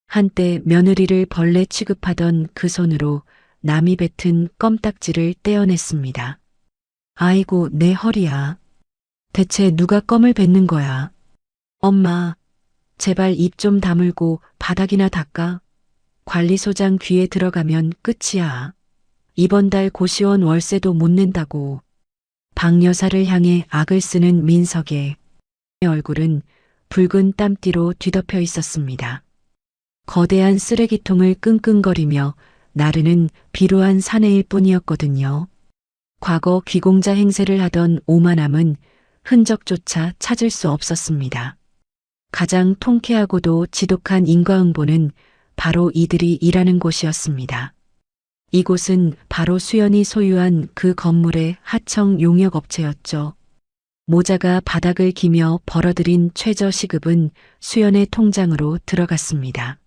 한때 며느리를 벌레 취급하던 그 손으로 남이 뱉은 껌딱지를 떼어냈습니다. 아이고 내 허리야. 대체 누가 껌을 뱉는 거야? 엄마, 제발 입 좀 다물고 바닥이나 닦아. 관리소장 귀에 들어가면 끝이야. 이번 달 고시원 월세도 못 낸다고. 박 여사를 향해 악을 쓰는 민석의 얼굴은 붉은 땀띠로 뒤덮여 있었습니다. 거대한 쓰레기통을 끙끙거리며 나르는 비루한 사내일 뿐이었거든요. 과거 귀공자 행세를 하던 오만함은 흔적조차 찾을 수 없었습니다. 가장 통쾌하고도 지독한 인과응보는 바로 이들이 일하는 곳이었습니다. 이곳은 바로 수연이 소유한 그 건물의 하청 용역업체였죠. 모자가 바닥을 기며 벌어들인 최저 시급은 수연의 통장으로 들어갔습니다.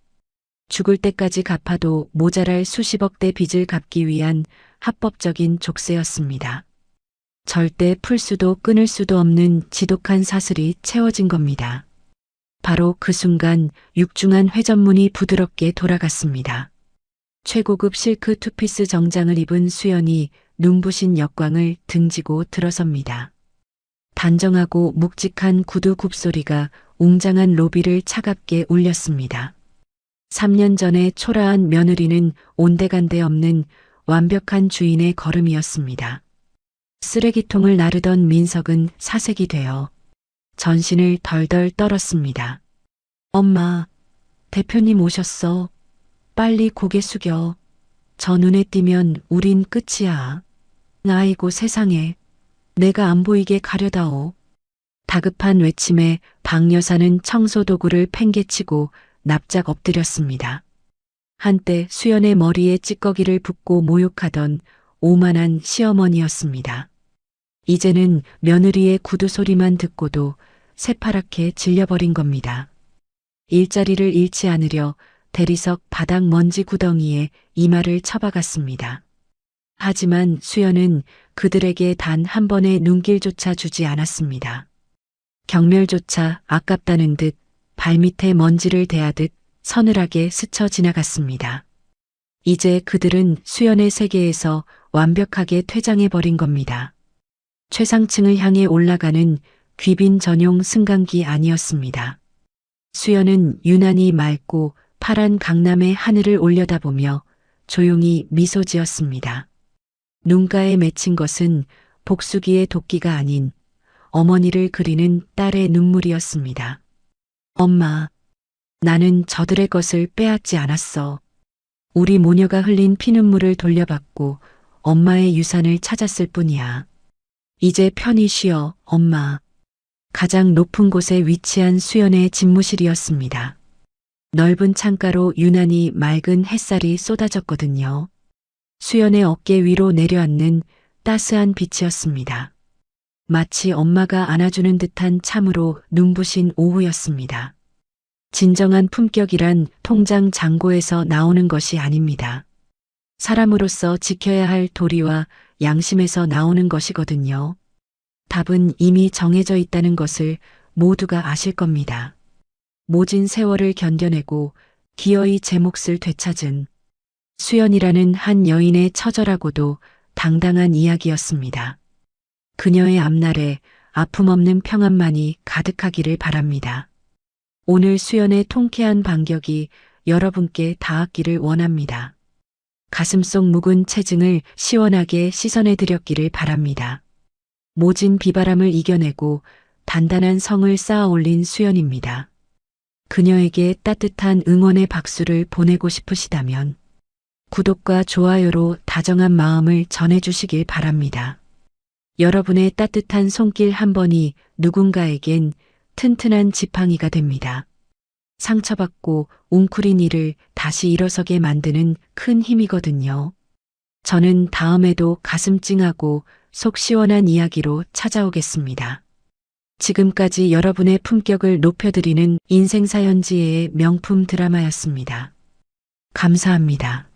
죽을 때까지 갚아도 모자랄 수십억 대 빚을 갚기 위한 합법적인 족쇄였습니다. 절대 풀 수도 끊을 수도 없는 지독한 사슬이 채워진 겁니다. 바로 그 순간 육중한 회전문이 부드럽게 돌아갔습니다. 최고급 실크 투피스 정장을 입은 수연이 눈부신 역광을 등지고 들어섭니다. 단정하고 묵직한 구두 굽소리가 웅장한 로비를 차갑게 울렸습니다. 3년 전에 초라한 며느리는 온데간데 없는 완벽한 주인의 걸음이었습니다. 쓰레기통을 나르던 민석은 사색이 되어 전신을 덜덜 떨었습니다. 엄마, 대표님 오셨어. 빨리 고개 숙여. 저 눈에 띄면 우린 끝이야. 아이고 세상에. 내가 안 보이게 가려다오. 다급한 외침에 박 여사는 청소도구를 팽개치고 납작 엎드렸습니다. 한때 수연의 머리에 찌꺼기를 붓고 모욕하던 오만한 시어머니였습니다. 이제는 며느리의 구두 소리만 듣고도 새파랗게 질려버린 겁니다. 일자리를 잃지 않으려 대리석 바닥 먼지 구덩이에 이마를 처박았습니다. 하지만 수연은 그들에게 단 한 번의 눈길조차 주지 않았습니다. 경멸조차 아깝다는 듯 발밑에 먼지를 대하듯 서늘하게 스쳐 지나갔습니다. 이제 그들은 수연의 세계에서 완벽하게 퇴장해버린 겁니다. 최상층을 향해 올라가는 귀빈 전용 승강기 아니었습니다. 수연은 유난히 맑고 파란 강남의 하늘을 올려다보며 조용히 미소 지었습니다. 눈가에 맺힌 것은 복수기의 도끼가 아닌 어머니를 그리는 딸의 눈물이었습니다. 엄마, 나는 저들의 것을 빼앗지 않았어. 우리 모녀가 흘린 피눈물을 돌려받고 엄마의 유산을 찾았을 뿐이야. 이제 편히 쉬어, 엄마. 가장 높은 곳에 위치한 수연의 집무실이었습니다. 넓은 창가로 유난히 맑은 햇살이 쏟아졌거든요. 수연의 어깨 위로 내려앉는 따스한 빛이었습니다. 마치 엄마가 안아주는 듯한 참으로 눈부신 오후였습니다. 진정한 품격이란 통장 잔고에서 나오는 것이 아닙니다. 사람으로서 지켜야 할 도리와 양심에서 나오는 것이거든요. 답은 이미 정해져 있다는 것을 모두가 아실 겁니다. 모진 세월을 견뎌내고 기어이 제 몫을 되찾은 수연이라는 한 여인의 처절하고도 당당한 이야기였습니다. 그녀의 앞날에 아픔 없는 평안만이 가득하기를 바랍니다. 오늘 수연의 통쾌한 반격이 여러분께 닿았기를 원합니다. 가슴속 묵은 체증을 시원하게 씻어내 드렸기를 바랍니다. 모진 비바람을 이겨내고 단단한 성을 쌓아 올린 수연입니다. 그녀에게 따뜻한 응원의 박수를 보내고 싶으시다면 구독과 좋아요로 다정한 마음을 전해주시길 바랍니다. 여러분의 따뜻한 손길 한 번이 누군가에겐 튼튼한 지팡이가 됩니다. 상처받고 웅크린 이를 다시 일어서게 만드는 큰 힘이거든요. 저는 다음에도 가슴 찡하고 속 시원한 이야기로 찾아오겠습니다. 지금까지 여러분의 품격을 높여드리는 인생사연지혜의 명품 드라마였습니다. 감사합니다.